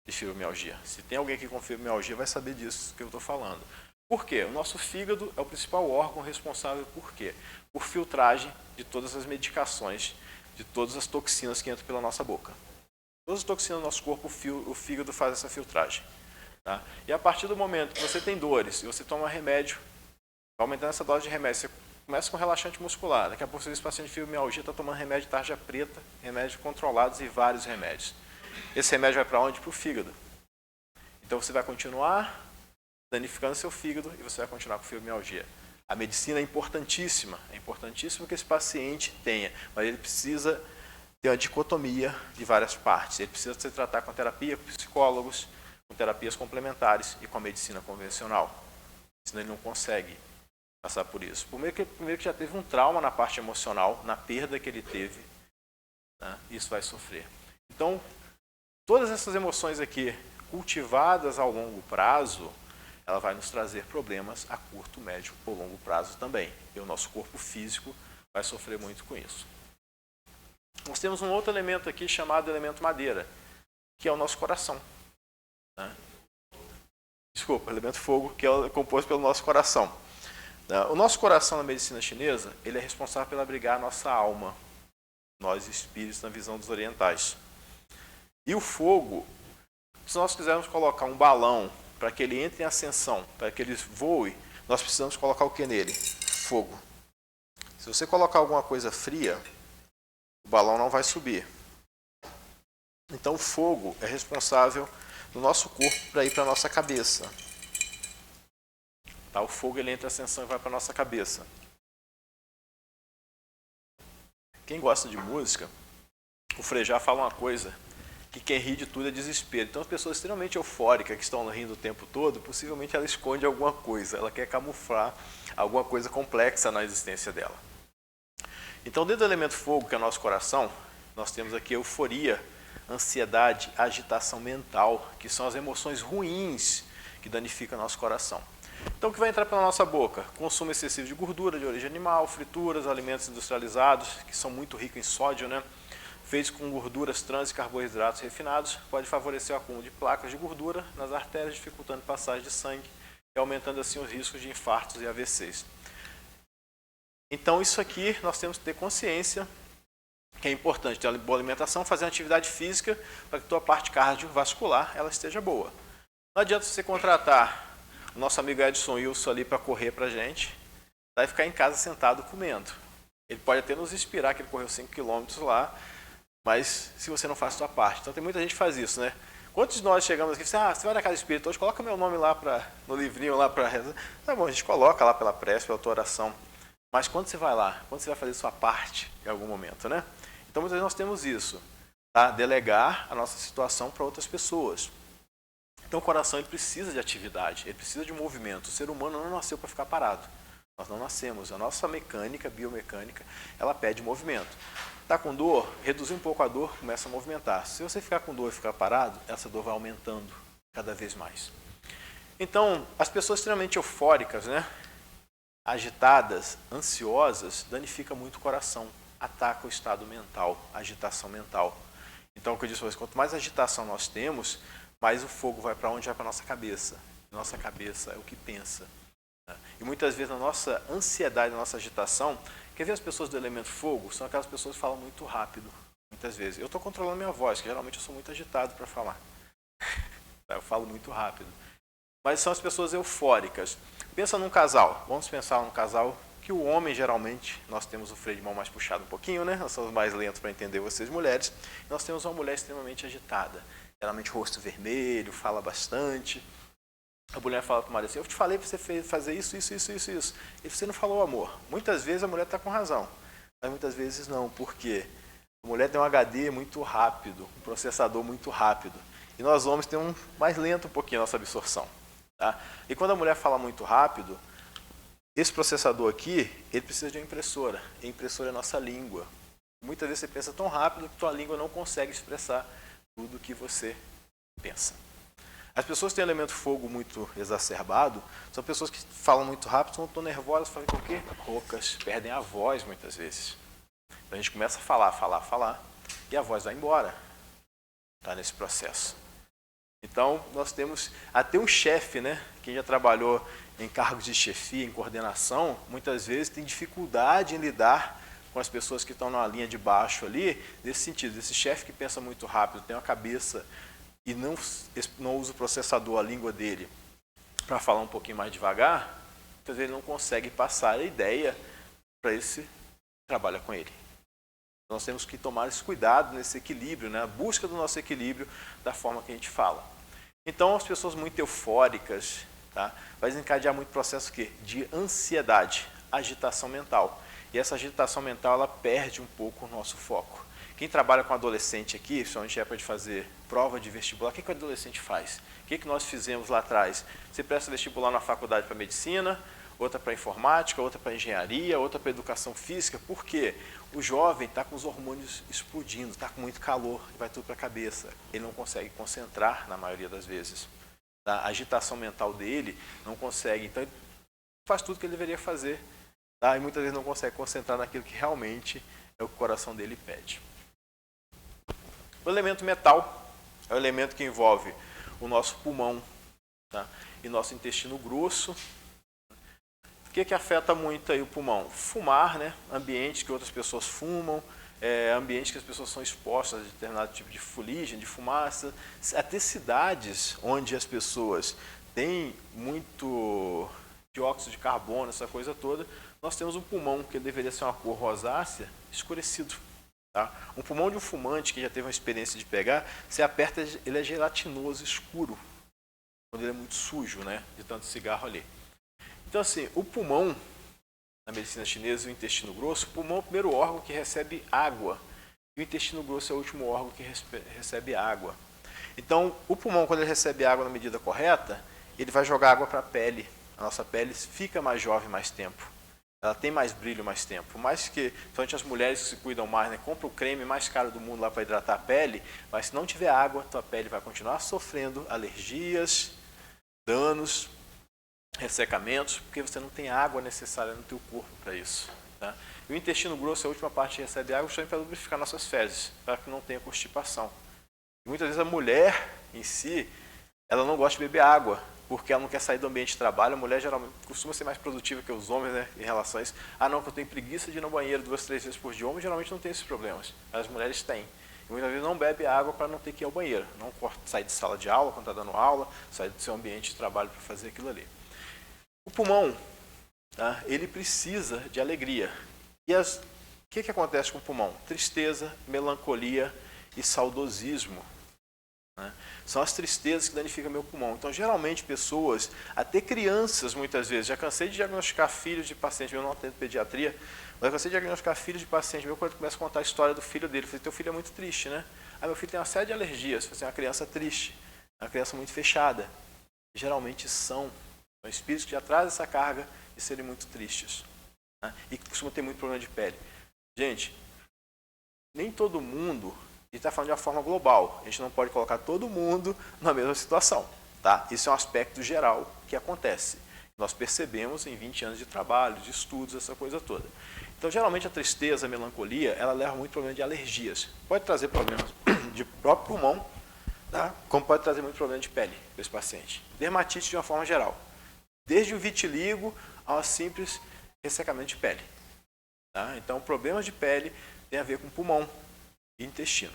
de fibromialgia. Se tem alguém aqui com fibromialgia, vai saber disso que eu estou falando. Por quê? O nosso fígado é o principal órgão responsável por quê? Por filtragem de todas as medicações, de todas as toxinas que entram pela nossa boca. Todas as toxinas do nosso corpo, o fígado faz essa filtragem, tá? E a partir do momento que você tem dores e você toma remédio, vai aumentando essa dose de remédio, você começa com relaxante muscular, daqui a pouco esse paciente de fibromialgia está tomando remédio de tarja preta, remédios controlados e vários remédios. Esse remédio vai para onde? Para o fígado. Então você vai continuar danificando seu fígado e você vai continuar com fibromialgia. A medicina é importantíssima que esse paciente tenha, mas ele precisa ter uma dicotomia de várias partes. Ele precisa se tratar com terapia, com psicólogos, com terapias complementares e com a medicina convencional. Senão ele não consegue passar por isso. Primeiro que já teve um trauma na parte emocional, na perda que ele teve, né? Isso vai sofrer. Então, todas essas emoções aqui, cultivadas ao longo prazo, ela vai nos trazer problemas a curto, médio ou longo prazo também. E o nosso corpo físico vai sofrer muito com isso. Nós temos um outro elemento aqui chamado elemento madeira, que é o nosso coração. Né? Desculpa, elemento fogo, que é composto pelo nosso coração. O nosso coração na medicina chinesa, ele é responsável por abrigar a nossa alma, nós espíritos na visão dos orientais. E o fogo, se nós quisermos colocar um balão para que ele entre em ascensão, para que ele voe, nós precisamos colocar o que nele? Fogo. Se você colocar alguma coisa fria, o balão não vai subir. Então o fogo é responsável no nosso corpo para ir para a nossa cabeça. Tá? O fogo ele entra em ascensão e vai para a nossa cabeça. Quem gosta de música, o Frejá fala uma coisa, que quem ri de tudo é desespero. Então as pessoas extremamente eufóricas que estão rindo o tempo todo, possivelmente ela esconde alguma coisa, ela quer camuflar alguma coisa complexa na existência dela. Então dentro do elemento fogo, que é o nosso coração, nós temos aqui euforia, ansiedade, agitação mental, que são as emoções ruins que danificam o nosso coração. Então o que vai entrar pela nossa boca? Consumo excessivo de gordura de origem animal, frituras, alimentos industrializados, que são muito ricos em sódio, né? Feitos com gorduras trans e carboidratos refinados, pode favorecer o acúmulo de placas de gordura nas artérias, dificultando a passagem de sangue e aumentando assim os riscos de infartos e AVCs. Então isso aqui nós temos que ter consciência que é importante ter uma boa alimentação, fazer uma atividade física para que a tua parte cardiovascular ela esteja boa. Não adianta você contratar o nosso amigo Edson Wilson ali para correr para a gente, vai ficar em casa sentado comendo. Ele pode até nos inspirar que ele correu 5 km lá, mas se você não faz a sua parte. Então tem muita gente que faz isso, né? Quantos de nós chegamos aqui e você vai na casa espírita hoje, coloca meu nome lá no livrinho lá para rezar. Tá bom, a gente coloca lá pela prece, pela tua oração. Mas quando você vai lá, quando você vai fazer a sua parte em algum momento, né? Então muitas vezes nós temos isso, tá? Delegar a nossa situação para outras pessoas. Então o coração ele precisa de atividade, ele precisa de movimento. O ser humano não nasceu para ficar parado. Nós não nascemos. A nossa mecânica, biomecânica, ela pede movimento. Está com dor? Reduzir um pouco a dor, começa a movimentar. Se você ficar com dor e ficar parado, essa dor vai aumentando cada vez mais. Então, as pessoas extremamente eufóricas, né? Agitadas, ansiosas, danifica muito o coração. Ataca o estado mental, a agitação mental. Então, o que eu disse, quanto mais agitação nós temos, mais o fogo vai para onde? Vai para a nossa cabeça. Nossa cabeça é o que pensa. E muitas vezes na nossa ansiedade, na nossa agitação, quer ver as pessoas do elemento fogo? São aquelas pessoas que falam muito rápido, muitas vezes. Eu estou controlando minha voz, que geralmente eu sou muito agitado para falar. Eu falo muito rápido. Mas são as pessoas eufóricas. Pensa num casal. Vamos pensar num casal que o homem, geralmente, nós temos o freio de mão mais puxado um pouquinho, né? Nós somos mais lentos para entender vocês, mulheres. Nós temos uma mulher extremamente agitada. Geralmente rosto vermelho, fala bastante. A mulher fala para o marido assim, eu te falei para você fazer isso. E você não falou, amor. Muitas vezes a mulher está com razão, mas muitas vezes não. Por quê? A mulher tem um HD muito rápido, um processador muito rápido. E nós homens temos mais lento um pouquinho a nossa absorção. Tá? E quando a mulher fala muito rápido, esse processador aqui, ele precisa de uma impressora. E a impressora é a nossa língua. Muitas vezes você pensa tão rápido que tua língua não consegue expressar tudo o que você pensa. As pessoas que têm elemento fogo muito exacerbado são pessoas que falam muito rápido, quando estão nervosas, falam o quê? Roucas, perdem a voz muitas vezes. Então a gente começa a falar, e a voz vai embora. Está nesse processo. Então nós temos até um chefe, né? Quem já trabalhou em cargos de chefia, em coordenação, muitas vezes tem dificuldade em lidar com as pessoas que estão na linha de baixo ali, nesse sentido. Esse chefe que pensa muito rápido, tem uma cabeça e não usa o processador, a língua dele, para falar um pouquinho mais devagar, muitas vezes ele não consegue passar a ideia para esse que trabalha com ele. Nós temos que tomar esse cuidado nesse equilíbrio, né? A busca do nosso equilíbrio da forma que a gente fala. Então, as pessoas muito eufóricas, tá? Vai desencadear muito processo de ansiedade, agitação mental. E essa agitação mental, ela perde um pouco o nosso foco. Quem trabalha com adolescente aqui, principalmente é para fazer prova de vestibular, o que o adolescente faz? O que nós fizemos lá atrás? Você presta vestibular na faculdade para medicina, outra para informática, outra para engenharia, outra para educação física. Por quê? O jovem está com os hormônios explodindo, está com muito calor, vai tudo para a cabeça. Ele não consegue concentrar na maioria das vezes. Tá? A agitação mental dele não consegue. Então, ele faz tudo o que ele deveria fazer. Tá? E muitas vezes não consegue concentrar naquilo que realmente é o que o coração dele pede. O elemento metal é o elemento que envolve o nosso pulmão, tá? E nosso intestino grosso. O que afeta muito aí o pulmão? Fumar, né? Ambientes que outras pessoas fumam, ambientes que as pessoas são expostas a determinado tipo de fuligem, de fumaça. Até cidades onde as pessoas têm muito dióxido de carbono, essa coisa toda, nós temos um pulmão que deveria ser uma cor rosácea, escurecido. Tá? Um pulmão de um fumante que já teve uma experiência de pegar, você aperta, ele é gelatinoso, escuro, quando ele é muito sujo, né, de tanto cigarro ali. Então, assim, o pulmão, na medicina chinesa, o intestino grosso, o pulmão é o primeiro órgão que recebe água, e o intestino grosso é o último órgão que recebe água. Então, o pulmão, quando ele recebe água na medida correta, ele vai jogar água para a pele. A nossa pele fica mais jovem mais tempo. Ela tem mais brilho mais tempo. Mais que, principalmente as mulheres que se cuidam mais, né, compram o creme mais caro do mundo lá para hidratar a pele, mas se não tiver água, tua pele vai continuar sofrendo alergias, danos, ressecamentos, porque você não tem água necessária no teu corpo para isso. Tá? E o intestino grosso é a última parte que recebe água justamente para lubrificar nossas fezes, para que não tenha constipação. E muitas vezes a mulher em si, ela não gosta de beber água, porque ela não quer sair do ambiente de trabalho. A mulher geralmente costuma ser mais produtiva que os homens, né, em relação a isso. Ah, não, que eu tenho preguiça de ir no banheiro 2, 3 vezes por dia. Homem geralmente não tem esses problemas, as mulheres têm. E muitas vezes não bebe água para não ter que ir ao banheiro. Não sai de sala de aula quando está dando aula, sai do seu ambiente de trabalho para fazer aquilo ali. O pulmão, tá, ele precisa de alegria. E o que acontece com o pulmão? Tristeza, melancolia e saudosismo. Né? São as tristezas que danificam meu pulmão. Então, geralmente, pessoas, até crianças, muitas vezes, já cansei de diagnosticar filhos de pacientes, eu não atendo pediatria, mas eu cansei de diagnosticar filhos de pacientes meu quando começa a contar a história do filho dele. Eu falei, teu filho é muito triste, né? Ah, meu filho tem uma série de alergias. Eu falei, uma criança triste, uma criança muito fechada. Geralmente são espíritos que já trazem essa carga de serem muito tristes. Né? E que costumam ter muito problema de pele. Gente, nem todo mundo... A gente está falando de uma forma global. A gente não pode colocar todo mundo na mesma situação. Tá? Isso é um aspecto geral que acontece. Nós percebemos em 20 anos de trabalho, de estudos, essa coisa toda. Então, geralmente, a tristeza, a melancolia, ela leva muito problema de alergias. Pode trazer problemas de próprio pulmão, tá? Como pode trazer muito problema de pele para esse paciente. Dermatite de uma forma geral. Desde o vitiligo ao simples ressecamento de pele. Tá? Então, problemas de pele tem a ver com pulmão e intestino.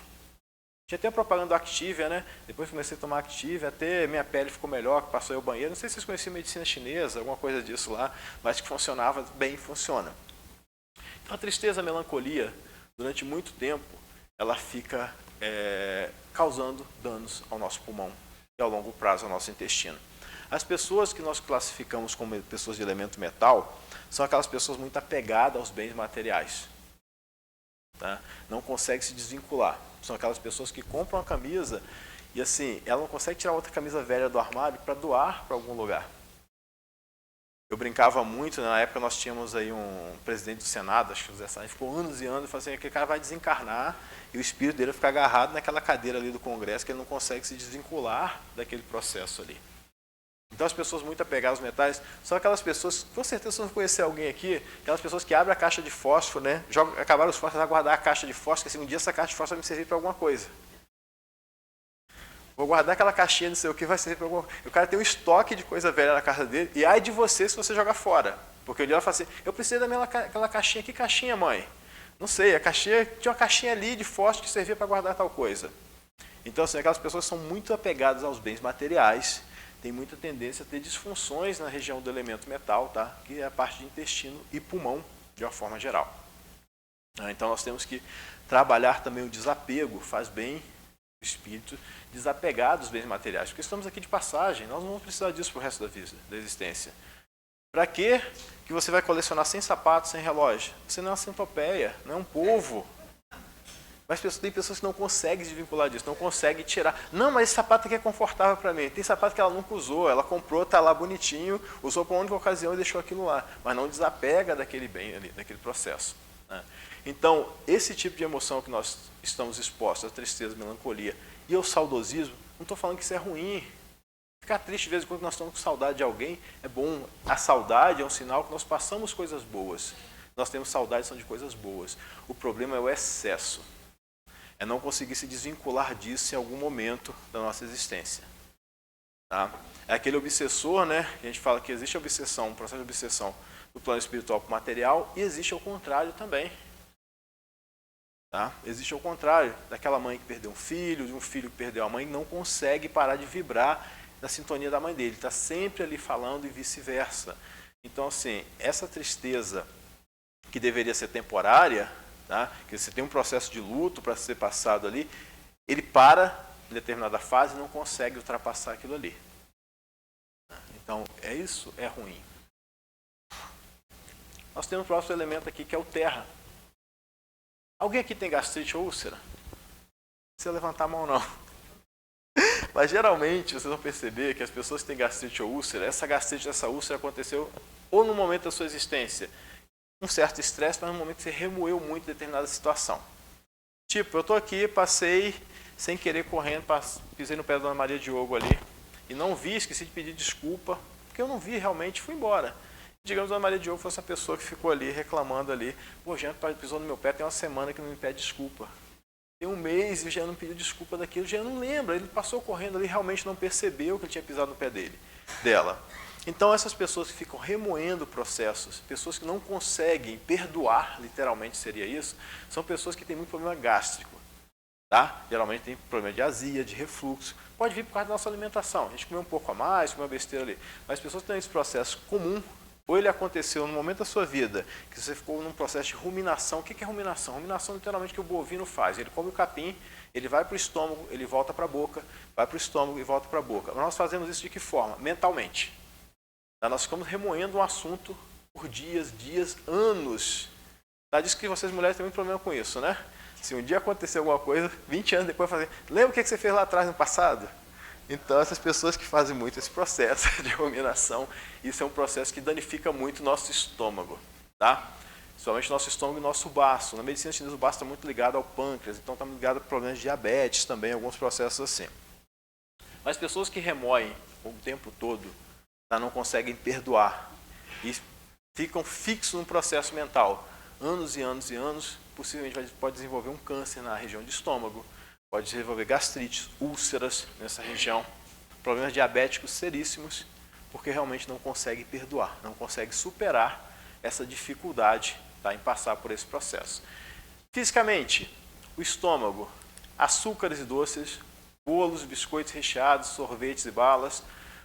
Tinha até a propaganda do Activia, né? Depois comecei a tomar Activia, até minha pele ficou melhor, passou ao banheiro. Não sei se vocês conheciam medicina chinesa, alguma coisa disso lá, mas que funcionava bem, funciona. Então a tristeza, a melancolia, durante muito tempo, ela fica causando danos ao nosso pulmão e ao longo prazo ao nosso intestino. As pessoas que nós classificamos como pessoas de elemento metal são aquelas pessoas muito apegadas aos bens materiais. Tá? Não consegue se desvincular. São aquelas pessoas que compram uma camisa e assim, ela não consegue tirar outra camisa velha do armário para doar para algum lugar. Eu brincava muito, na época nós tínhamos aí um presidente do Senado, acho que o José Sainz, ficou anos e anos, e falou assim, aquele cara vai desencarnar e o espírito dele vai ficar agarrado naquela cadeira ali do Congresso, que ele não consegue se desvincular daquele processo ali. Então as pessoas muito apegadas aos metais são aquelas pessoas, com certeza vocês vão conhecer alguém aqui, aquelas pessoas que abrem a caixa de fósforo, né? Acabaram os fósforos, vai guardar a caixa de fósforo, que assim, um dia essa caixa de fósforo vai me servir para alguma coisa. Vou guardar aquela caixinha, não sei o que, vai servir para alguma coisa. O cara tem um estoque de coisa velha na casa dele, e ai de você se você jogar fora. Porque o dia ela fala assim, eu preciso daquela caixinha, que caixinha, mãe? Não sei, a caixinha, tinha uma caixinha ali de fósforo que servia para guardar tal coisa. Então, assim, aquelas pessoas são muito apegadas aos bens materiais, tem muita tendência a ter disfunções na região do elemento metal, tá? Que é a parte de intestino e pulmão, de uma forma geral. Então, nós temos que trabalhar também o desapego, faz bem, espírito desapegar dos bens materiais, porque estamos aqui de passagem, nós não vamos precisar disso para o resto da vida, da existência. Para quê que você vai colecionar sem sapato, sem relógio? Você não é uma centopeia, não é um polvo. Mas tem pessoas que não conseguem desvincular disso, não conseguem tirar. Não, mas esse sapato aqui é confortável para mim. Tem sapato que ela nunca usou, ela comprou, está lá bonitinho, usou para uma única ocasião e deixou aquilo lá. Mas não desapega daquele bem ali, daquele processo. Né? Então, esse tipo de emoção que nós estamos expostos, a tristeza, a melancolia e ao saudosismo, não estou falando que isso é ruim. Ficar triste de vez em quando nós estamos com saudade de alguém é bom. A saudade é um sinal que nós passamos coisas boas. Nós temos saudade, são de coisas boas. O problema é o excesso. É não conseguir se desvincular disso em algum momento da nossa existência. Tá? É aquele obsessor, né? Que a gente fala que existe a obsessão, um processo de obsessão do plano espiritual para o material, e existe ao contrário também. Tá? Existe ao contrário, daquela mãe que perdeu um filho, de um filho que perdeu a mãe, não consegue parar de vibrar na sintonia da mãe dele. Está sempre ali falando e vice-versa. Então, assim, essa tristeza que deveria ser temporária, tá? Que você tem um processo de luto para ser passado ali, ele para em determinada fase e não consegue ultrapassar aquilo ali. Então, isso é ruim. Nós temos o próximo elemento aqui, que é o terra. Alguém aqui tem gastrite ou úlcera? Não precisa levantar a mão, não. Mas, geralmente, vocês vão perceber que as pessoas que têm gastrite ou úlcera, essa gastrite, essa úlcera aconteceu ou no momento da sua existência, um certo estresse, mas no momento que você remoeu muito determinada situação. Tipo, eu estou aqui, passei sem querer correndo, pisei no pé da Dona Maria Diogo ali, e não vi, esqueci de pedir desculpa, porque eu não vi realmente, fui embora. Digamos que a Dona Maria Diogo fosse a pessoa que ficou ali, reclamando ali, pô, Jean pisou no meu pé, tem uma semana que não me pede desculpa. Tem um mês e o Jean não pediu desculpa daquilo, o Jean não lembra, ele passou correndo ali, realmente não percebeu que ele tinha pisado no pé dela. Então, essas pessoas que ficam remoendo processos, pessoas que não conseguem perdoar, literalmente seria isso, são pessoas que têm muito problema gástrico. Tá? Geralmente tem problema de azia, de refluxo. Pode vir por causa da nossa alimentação. A gente comeu um pouco a mais, comeu uma besteira ali. Mas as pessoas que têm esse processo comum, ou ele aconteceu no momento da sua vida, que você ficou num processo de ruminação. O que é ruminação? Ruminação, literalmente, que o bovino faz. Ele come o capim, ele vai para o estômago, ele volta para a boca, vai para o estômago e volta para a boca. Mas nós fazemos isso de que forma? Mentalmente. Nós ficamos remoendo um assunto por dias, anos. Diz que vocês mulheres têm muito problema com isso, né? Se um dia acontecer alguma coisa, 20 anos depois, fazer, lembra o que você fez lá atrás no passado? Então, essas pessoas que fazem muito esse processo de ruminação, isso é um processo que danifica muito o nosso estômago. Tá? Principalmente o nosso estômago e o nosso baço. Na medicina chinesa, o baço está muito ligado ao pâncreas, então está ligado a problemas de diabetes também, alguns processos assim. Mas pessoas que remoem o tempo todo, não conseguem perdoar e ficam fixos num processo mental, anos e anos e anos, possivelmente pode desenvolver um câncer na região de estômago, pode desenvolver gastrite, úlceras nessa região, problemas diabéticos seríssimos, porque realmente não consegue perdoar, não consegue superar essa dificuldade, tá, em passar por esse processo. Fisicamente, o estômago, açúcares e doces, bolos, biscoitos recheados, sorvetes e balas.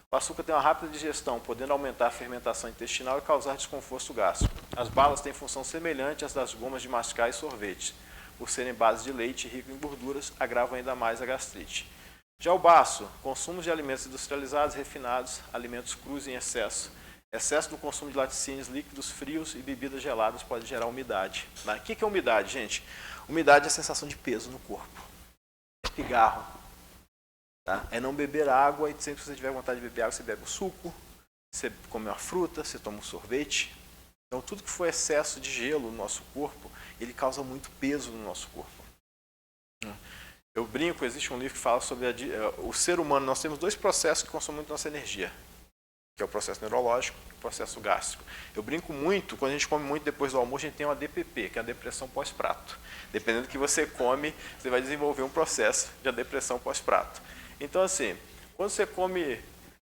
O açúcar tem uma rápida digestão, podendo aumentar a fermentação intestinal e causar desconforto gástrico. As balas têm função semelhante às das gomas de mascar e sorvete. Por serem base de leite rico em gorduras, agravam ainda mais a gastrite. Já o baço, consumo de alimentos industrializados, refinados, alimentos crus em excesso. Excesso do consumo de laticínios, líquidos frios e bebidas geladas pode gerar umidade. O que é umidade, gente? Umidade é a sensação de peso no corpo. É pigarro. Tá? É não beber água, e sempre que você tiver vontade de beber água, você bebe um suco, você come uma fruta, você toma um sorvete. Então, tudo que for excesso de gelo no nosso corpo, ele causa muito peso no nosso corpo. Eu brinco, existe um livro que fala sobre o ser humano. Nós temos dois processos que consomem muito nossa energia, que é o processo neurológico e o processo gástrico. Eu brinco muito, quando a gente come muito depois do almoço, a gente tem uma DPP, que é a depressão pós-prato. Dependendo do que você come, você vai desenvolver um processo de depressão pós-prato. Então, assim, quando você come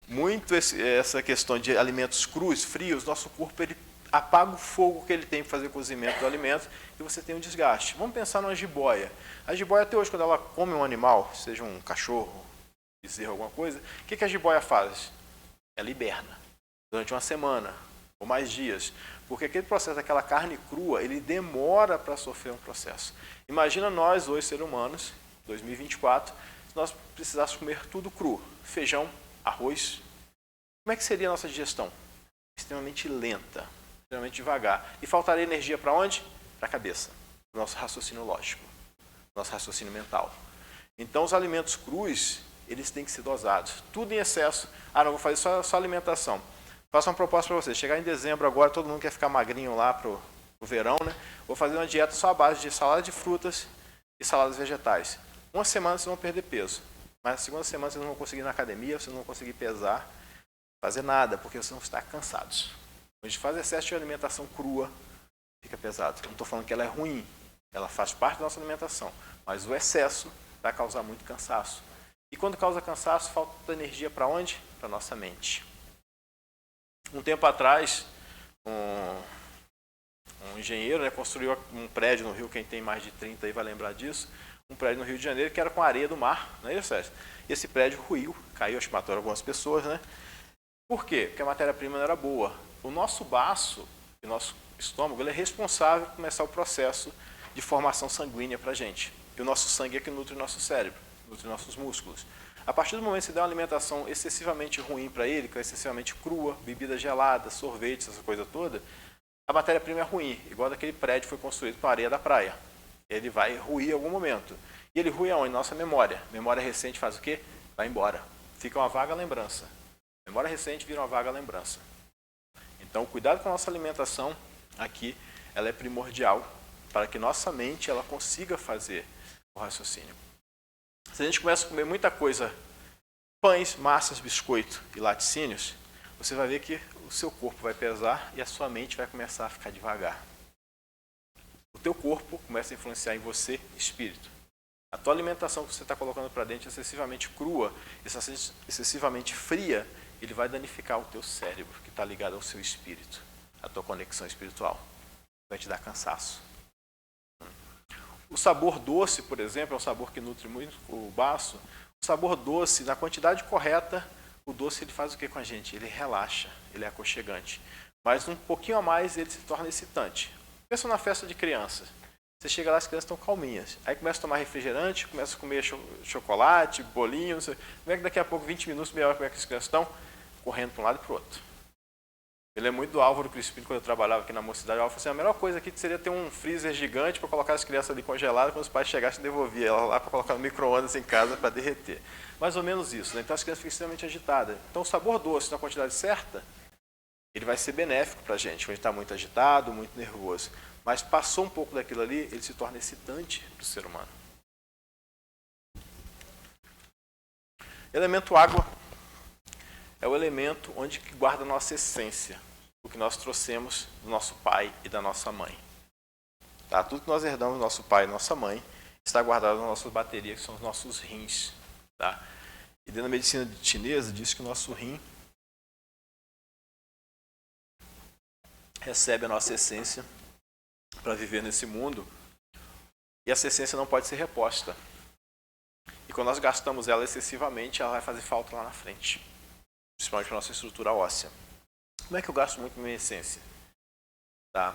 muito essa questão de alimentos crus, frios, nosso corpo ele apaga o fogo que ele tem para fazer o cozimento do alimento e você tem um desgaste. Vamos pensar numa jiboia. A jiboia, até hoje, quando ela come um animal, seja um cachorro, bezerro, alguma coisa, o que a jiboia faz? Ela hiberna durante uma semana ou mais dias, porque aquele processo, aquela carne crua, ele demora para sofrer um processo. Imagina nós, hoje, seres humanos, 2024, se nós precisássemos comer tudo cru, feijão, arroz, como é que seria a nossa digestão? Extremamente lenta, extremamente devagar. E faltaria energia para onde? Para a cabeça, para o nosso raciocínio lógico, nosso raciocínio mental. Então, os alimentos crus, eles têm que ser dosados. Tudo em excesso. Ah, não, vou fazer só alimentação. Faço uma proposta para vocês. Chegar em dezembro agora, todo mundo quer ficar magrinho lá para o verão, né? Vou fazer uma dieta só à base de salada de frutas e saladas vegetais. Uma semana vocês vão perder peso. Mas na segunda semana vocês não vão conseguir ir na academia, vocês não vão conseguir pesar, fazer nada, porque vocês vão estar cansados. Quando a gente faz excesso de alimentação crua, fica pesado. Eu não estou falando que ela é ruim, ela faz parte da nossa alimentação. Mas o excesso vai causar muito cansaço. E quando causa cansaço, falta energia para onde? Para a nossa mente. Um tempo atrás, um engenheiro, né, construiu um prédio no Rio, quem tem mais de 30 aí vai lembrar disso, um prédio no Rio de Janeiro que era com areia do mar, não é isso, Sérgio? E esse prédio ruiu, caiu, acho que matou algumas pessoas, né? Por quê? Porque a matéria-prima não era boa. O nosso baço, o nosso estômago, ele é responsável por começar o processo de formação sanguínea para a gente. E o nosso sangue é que nutre o nosso cérebro, nutre nossos músculos. A partir do momento que você der uma alimentação excessivamente ruim para ele, que é excessivamente crua, bebida gelada, sorvete, essa coisa toda, a matéria-prima é ruim, igual daquele prédio que foi construído com a areia da praia. Ele vai ruir em algum momento. E ele rui aonde? Nossa memória. Memória recente faz o quê? Vai embora. Fica uma vaga lembrança. Memória recente vira uma vaga lembrança. Então, cuidado com a nossa alimentação aqui, ela é primordial para que nossa mente ela consiga fazer o raciocínio. Se a gente começa a comer muita coisa, pães, massas, biscoito e laticínios, você vai ver que o seu corpo vai pesar e a sua mente vai começar a ficar devagar. O teu corpo começa a influenciar em você, espírito. A tua alimentação que você está colocando para dentro excessivamente crua, excessivamente fria, ele vai danificar o teu cérebro, que está ligado ao seu espírito, a tua conexão espiritual. Vai te dar cansaço. O sabor doce, por exemplo, é um sabor que nutre muito o baço. O sabor doce, na quantidade correta, o doce ele faz o que com a gente? Ele relaxa, ele é aconchegante. Mas um pouquinho a mais ele se torna excitante. Pensa na festa de crianças. Você chega lá, as crianças estão calminhas. Aí começa a tomar refrigerante, começa a comer chocolate, bolinho, não sei. Como é que daqui a pouco, 20 minutos, meia hora, como é que as crianças estão? Correndo para um lado e para o outro. Ele é muito do Álvaro Crispim, quando eu trabalhava aqui na mocidade. O Álvaro falou assim, a melhor coisa aqui seria ter um freezer gigante para colocar as crianças ali congeladas, quando os pais chegassem, devolvia ela lá para colocar no micro-ondas em casa para derreter. Mais ou menos isso, né? Então as crianças ficam extremamente agitadas. Então o sabor doce, na quantidade certa, ele vai ser benéfico para a gente, quando a gente está muito agitado, muito nervoso. Mas passou um pouco daquilo ali, ele se torna excitante para o ser humano. Elemento água é o elemento onde guarda a nossa essência, o que nós trouxemos do nosso pai e da nossa mãe. Tá? Tudo que nós herdamos do nosso pai e da nossa mãe está guardado na nossa bateria, que são os nossos rins. Tá? E dentro da medicina chinesa diz que o nosso rim recebe a nossa essência para viver nesse mundo, e essa essência não pode ser reposta. E quando nós gastamos ela excessivamente, ela vai fazer falta lá na frente, principalmente para a nossa estrutura óssea. Como é que eu gasto muito minha essência? Tá?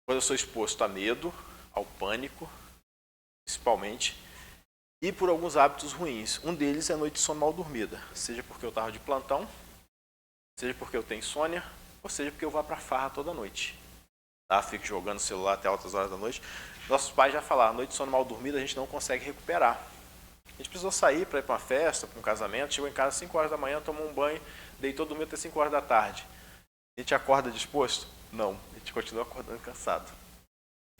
Quando eu sou exposto a medo, ao pânico, principalmente, e por alguns hábitos ruins. Um deles é a noite de sono mal dormida, seja porque eu estava de plantão, seja porque eu tenho insônia, ou seja porque eu vou para a farra toda noite. Tá? Fico jogando celular até altas horas da noite. Nossos pais já falaram, noite de sono mal dormida a gente não consegue recuperar. A gente precisou sair para ir para uma festa, para um casamento, chegou em casa às 5 horas da manhã, tomou um banho, deitou dormir até 5 horas da tarde. A gente acorda disposto? Não, a gente continua acordando cansado.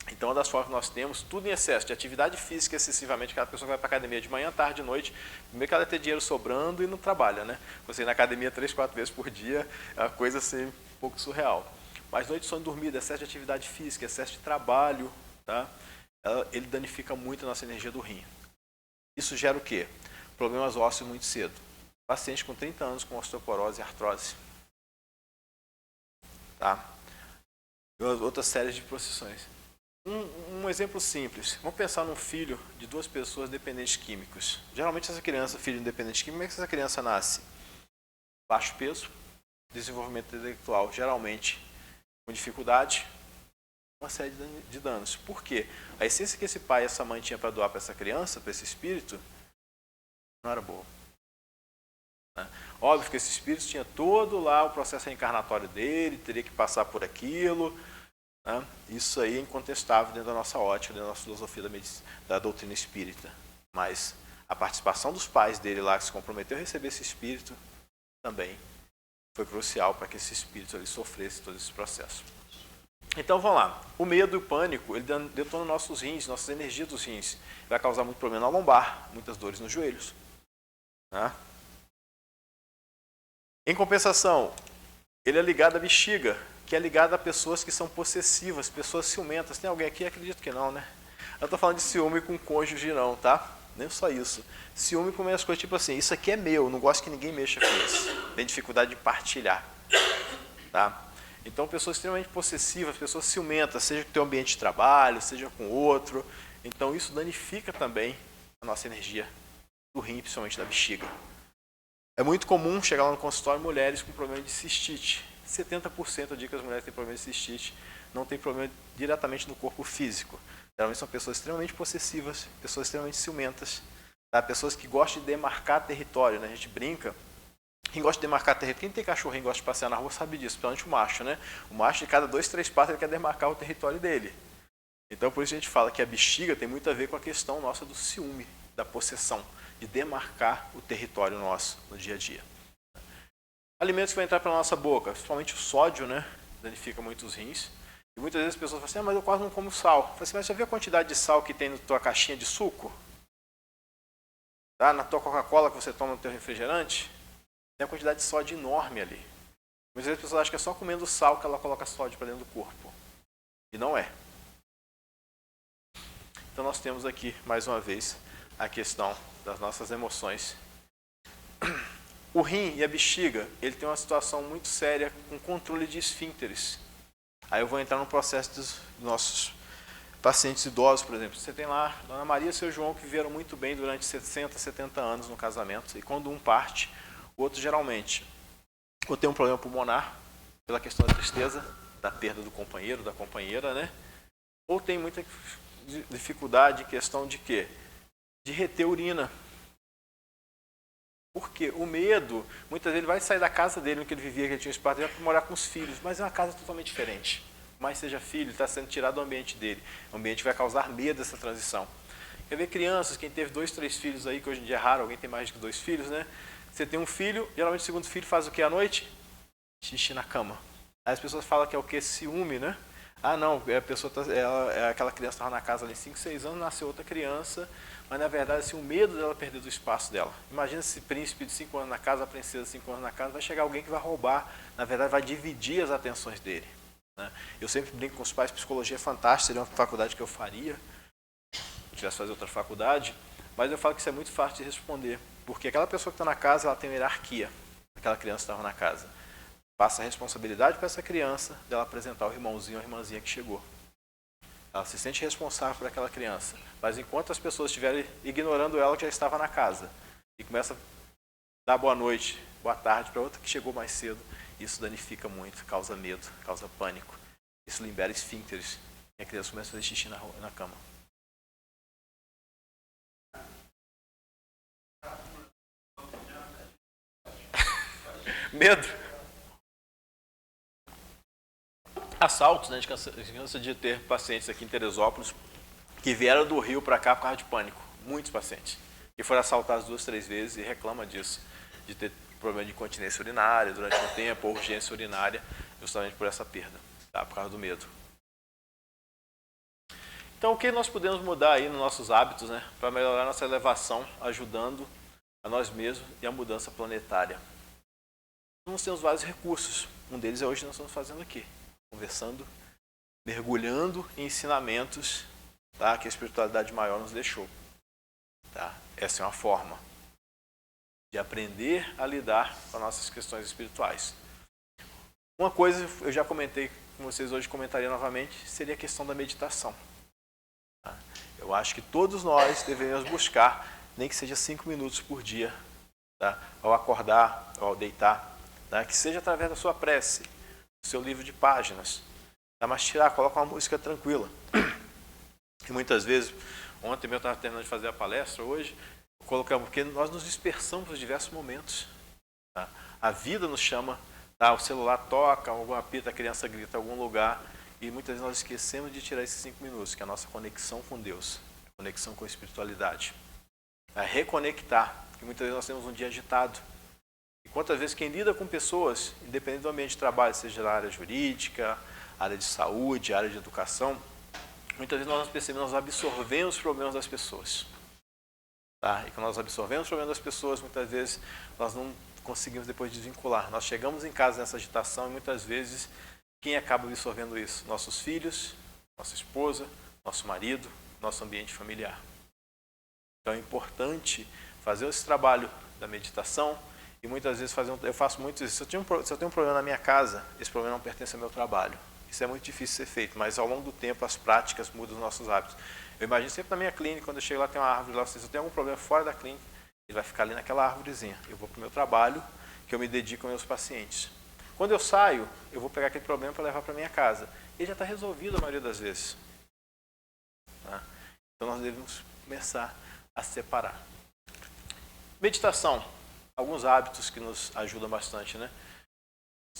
Então, uma das formas que nós temos, tudo em excesso, de atividade física excessivamente, aquela pessoa que vai para a academia de manhã, tarde, de noite, primeiro que ela tem dinheiro sobrando e não trabalha, né? Você ir na academia 3, 4 vezes por dia é uma coisa assim, um pouco surreal. Mas noite de sono dormida, excesso de atividade física, excesso de trabalho, tá? Ele danifica muito a nossa energia do rim. Isso gera o quê? Problemas ósseos muito cedo. Paciente com 30 anos com osteoporose e artrose. Tá? E outras séries de processões. Um exemplo simples. Vamos pensar num filho de 2 pessoas dependentes químicos. Geralmente essa criança, filho independente químico, como é que essa criança nasce? Baixo peso, desenvolvimento intelectual, geralmente com dificuldade, uma série de danos. Por quê? A essência que esse pai e essa mãe tinham para doar para essa criança, para esse espírito, Não era boa. Né? Óbvio que esse espírito tinha todo lá o processo reencarnatório dele, teria que passar por aquilo. Né? Isso aí é incontestável dentro da nossa ótica, dentro da nossa filosofia da doutrina espírita. Mas a participação dos pais dele lá, que se comprometeu a receber esse espírito, também foi crucial para que esse espírito ali sofresse todo esse processo. Então vamos lá. O medo e o pânico, ele detona nossos rins, nossas energias dos rins. Vai causar muito problema na lombar, muitas dores nos joelhos. Né? Em compensação, ele é ligado à bexiga, que é ligado a pessoas que são possessivas, pessoas ciumentas. Tem alguém aqui? Acredito que não, né? Eu estou falando de ciúme com cônjuge não, tá? Nem só isso. Ciúme com as coisas tipo assim, isso aqui é meu, não gosto que ninguém mexa com isso. Tem dificuldade de partilhar. Tá? Então, pessoas extremamente possessivas, pessoas ciumentas, seja com o teu ambiente de trabalho, seja com outro. Então, isso danifica também a nossa energia do rim, principalmente da bexiga. É muito comum chegar lá no consultório mulheres com problema de cistite. 70% eu digo que as mulheres têm problema de cistite, não tem problema diretamente no corpo físico. Geralmente são pessoas extremamente possessivas, pessoas extremamente ciumentas, tá? Pessoas que gostam de demarcar território, né? A gente brinca. Quem gosta de demarcar território, quem tem cachorrinho e gosta de passear na rua sabe disso, principalmente o macho, né? O macho, de cada 2, 3 passos, ele quer demarcar o território dele. Então, por isso a gente fala que a bexiga tem muito a ver com a questão nossa do ciúme, da possessão, de demarcar o território nosso no dia a dia. Alimentos que vão entrar pela nossa boca, principalmente o sódio, né? Danifica muito os rins. E muitas vezes as pessoas falam assim, mas eu quase não como sal. Eu falo assim, mas você viu a quantidade de sal que tem na tua caixinha de suco? Tá? Na tua Coca-Cola que você toma no teu refrigerante? Tem uma quantidade de sódio enorme ali. Muitas vezes as pessoas acham que é só comendo sal que ela coloca sódio para dentro do corpo. E não é. Então nós temos aqui, mais uma vez, a questão das nossas emoções. O rim e a bexiga, ele tem uma situação muito séria com controle de esfíncteres. Aí eu vou entrar no processo dos nossos pacientes idosos, por exemplo. Você tem lá Dona Maria e seu João que viveram muito bem durante 60, 70 anos no casamento. E quando um parte, o outro geralmente ou tem um problema pulmonar, pela questão da tristeza, da perda do companheiro, da companheira, né? Ou tem muita dificuldade em questão de quê? De reter urina. Porque o medo, muitas vezes ele vai sair da casa dele, no que ele vivia, que ele tinha um espaço, ele vai morar com os filhos, mas é uma casa totalmente diferente. Mas seja filho, ele está sendo tirado do ambiente dele. O ambiente vai causar medo dessa transição. Quer ver crianças, quem teve 2, 3 filhos aí, que hoje em dia é raro, alguém tem mais de 2 filhos, né? Você tem um filho, geralmente o segundo filho faz o que à noite? Xixi na cama. Aí as pessoas falam que é o que? Ciúme, né? Ah, não, a pessoa aquela criança estava na casa ali 5, 6 anos, nasceu outra criança, mas na verdade assim, o medo dela perder do espaço dela. Imagina esse príncipe de 5 anos na casa, a princesa de 5 anos na casa, vai chegar alguém que vai roubar, na verdade vai dividir as atenções dele. Né? Eu sempre brinco com os pais, psicologia é fantástica, seria uma faculdade que eu faria, se eu tivesse fazer outra faculdade, mas eu falo que isso é muito fácil de responder, porque aquela pessoa que está na casa, ela tem uma hierarquia, aquela criança que estava na casa. Passa a responsabilidade para essa criança dela apresentar o irmãozinho ou a irmãzinha que chegou. Ela se sente responsável por aquela criança. Mas enquanto as pessoas estiverem ignorando ela que já estava na casa e começa a dar boa noite, boa tarde para outra que chegou mais cedo, isso danifica muito, causa medo, causa pânico. Isso libera esfíncteres e a criança começa a fazer xixi na cama. Medo. Assaltos, né? A gente cansa de ter pacientes aqui em Teresópolis que vieram do Rio para cá por causa de pânico. Muitos pacientes. E foram assaltados 2, 3 vezes e reclama disso. De ter problema de incontinência urinária durante um tempo, ou urgência urinária, justamente por essa perda, tá? Por causa do medo. Então, o que nós podemos mudar aí nos nossos hábitos, né? Para melhorar a nossa elevação, ajudando a nós mesmos e a mudança planetária? Nós temos vários recursos. Um deles é hoje que nós estamos fazendo aqui. Conversando, mergulhando em ensinamentos, tá, que a espiritualidade maior nos deixou. Tá? Essa é uma forma de aprender a lidar com as nossas questões espirituais. Uma coisa eu já comentei com vocês hoje, comentaria novamente, seria a questão da meditação. Tá? Eu acho que todos nós deveríamos buscar, nem que seja 5 minutos por dia, tá? Ao acordar, ao deitar, tá? Que seja através da sua prece, seu livro de páginas, tá? Mas coloca uma música tranquila. E muitas vezes, ontem eu estava terminando de fazer a palestra, hoje, colocamos, porque nós nos dispersamos em diversos momentos. Tá? A vida nos chama, tá? O celular toca, alguma apita, a criança grita em algum lugar, e muitas vezes nós esquecemos de tirar esses 5 minutos, que é a nossa conexão com Deus, a conexão com a espiritualidade. A reconectar, que muitas vezes nós temos um dia agitado. E quantas vezes quem lida com pessoas, independente do ambiente de trabalho, seja na área jurídica, área de saúde, área de educação, muitas vezes nós percebemos, nós absorvemos os problemas das pessoas. Tá? E quando nós absorvemos os problemas das pessoas, muitas vezes nós não conseguimos depois desvincular. Nós chegamos em casa nessa agitação e muitas vezes quem acaba absorvendo isso? Nossos filhos, nossa esposa, nosso marido, nosso ambiente familiar. Então é importante fazer esse trabalho da meditação e muitas vezes eu faço muito isso. Se eu tenho um problema na minha casa, esse problema não pertence ao meu trabalho. Isso é muito difícil de ser feito, mas ao longo do tempo as práticas mudam os nossos hábitos. Eu imagino sempre na minha clínica, quando eu chego lá tem uma árvore lá, se eu tenho algum problema fora da clínica, ele vai ficar ali naquela árvorezinha. Eu vou para o meu trabalho, que eu me dedico aos meus pacientes. Quando eu saio, eu vou pegar aquele problema para levar para minha casa. Ele já está resolvido a maioria das vezes. Tá? Então nós devemos começar a separar. Meditação. Alguns hábitos que nos ajudam bastante, né?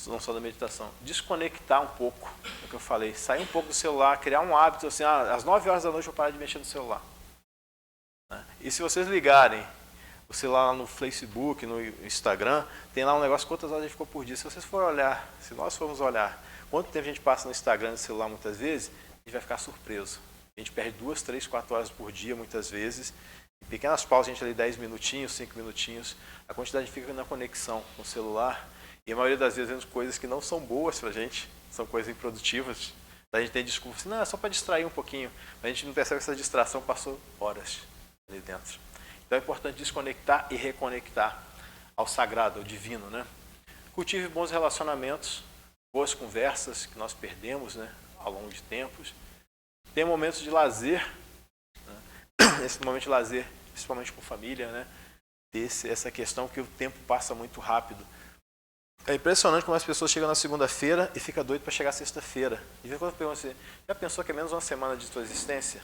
Não só da meditação. Desconectar um pouco, é o que eu falei. Sair um pouco do celular, criar um hábito assim, às 9 horas da noite eu vou parar de mexer no celular. E se vocês ligarem o celular no Facebook, no Instagram, tem lá um negócio, quantas horas a gente ficou por dia. Se vocês forem olhar, se nós formos olhar quanto tempo a gente passa no Instagram e no celular muitas vezes, a gente vai ficar surpreso. A gente perde 2, 3, 4 horas por dia muitas vezes. Em pequenas pausas, a gente ali 10 minutinhos, 5 minutinhos. A quantidade fica na conexão com o celular. E a maioria das vezes vemos coisas que não são boas para a gente, são coisas improdutivas. A gente tem desculpa assim, não, é só para distrair um pouquinho. Mas a gente não percebe que essa distração passou horas ali dentro. Então é importante desconectar e reconectar ao sagrado, ao divino, né? Cultive bons relacionamentos, boas conversas que nós perdemos, né, ao longo de tempos. Tenha momentos de lazer, né? Esse momento de lazer, principalmente com família, né? Essa questão que o tempo passa muito rápido. É impressionante como as pessoas chegam na segunda-feira e ficam doidas para chegar sexta-feira. E vez quando eu pergunto assim, já pensou que é menos uma semana de tua existência?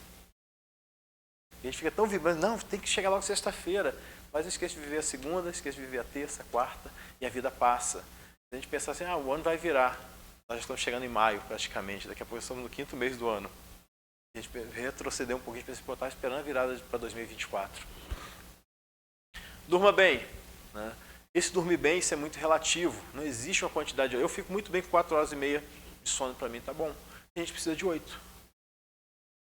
E a gente fica tão vibrante, não, tem que chegar logo sexta-feira. Mas esquece de viver a segunda, esquece de viver a terça, a quarta, e a vida passa. A gente pensa assim, o ano vai virar. Nós já estamos chegando em maio praticamente, daqui a pouco estamos no 5º mês do ano. A gente retrocedeu um pouquinho, pensa, pô, estava esperando a virada para 2024. Durma bem, né? Esse dormir bem, isso é muito relativo. Não existe uma quantidade. Eu fico muito bem com 4 horas e meia de sono, para mim tá bom. A gente precisa de 8.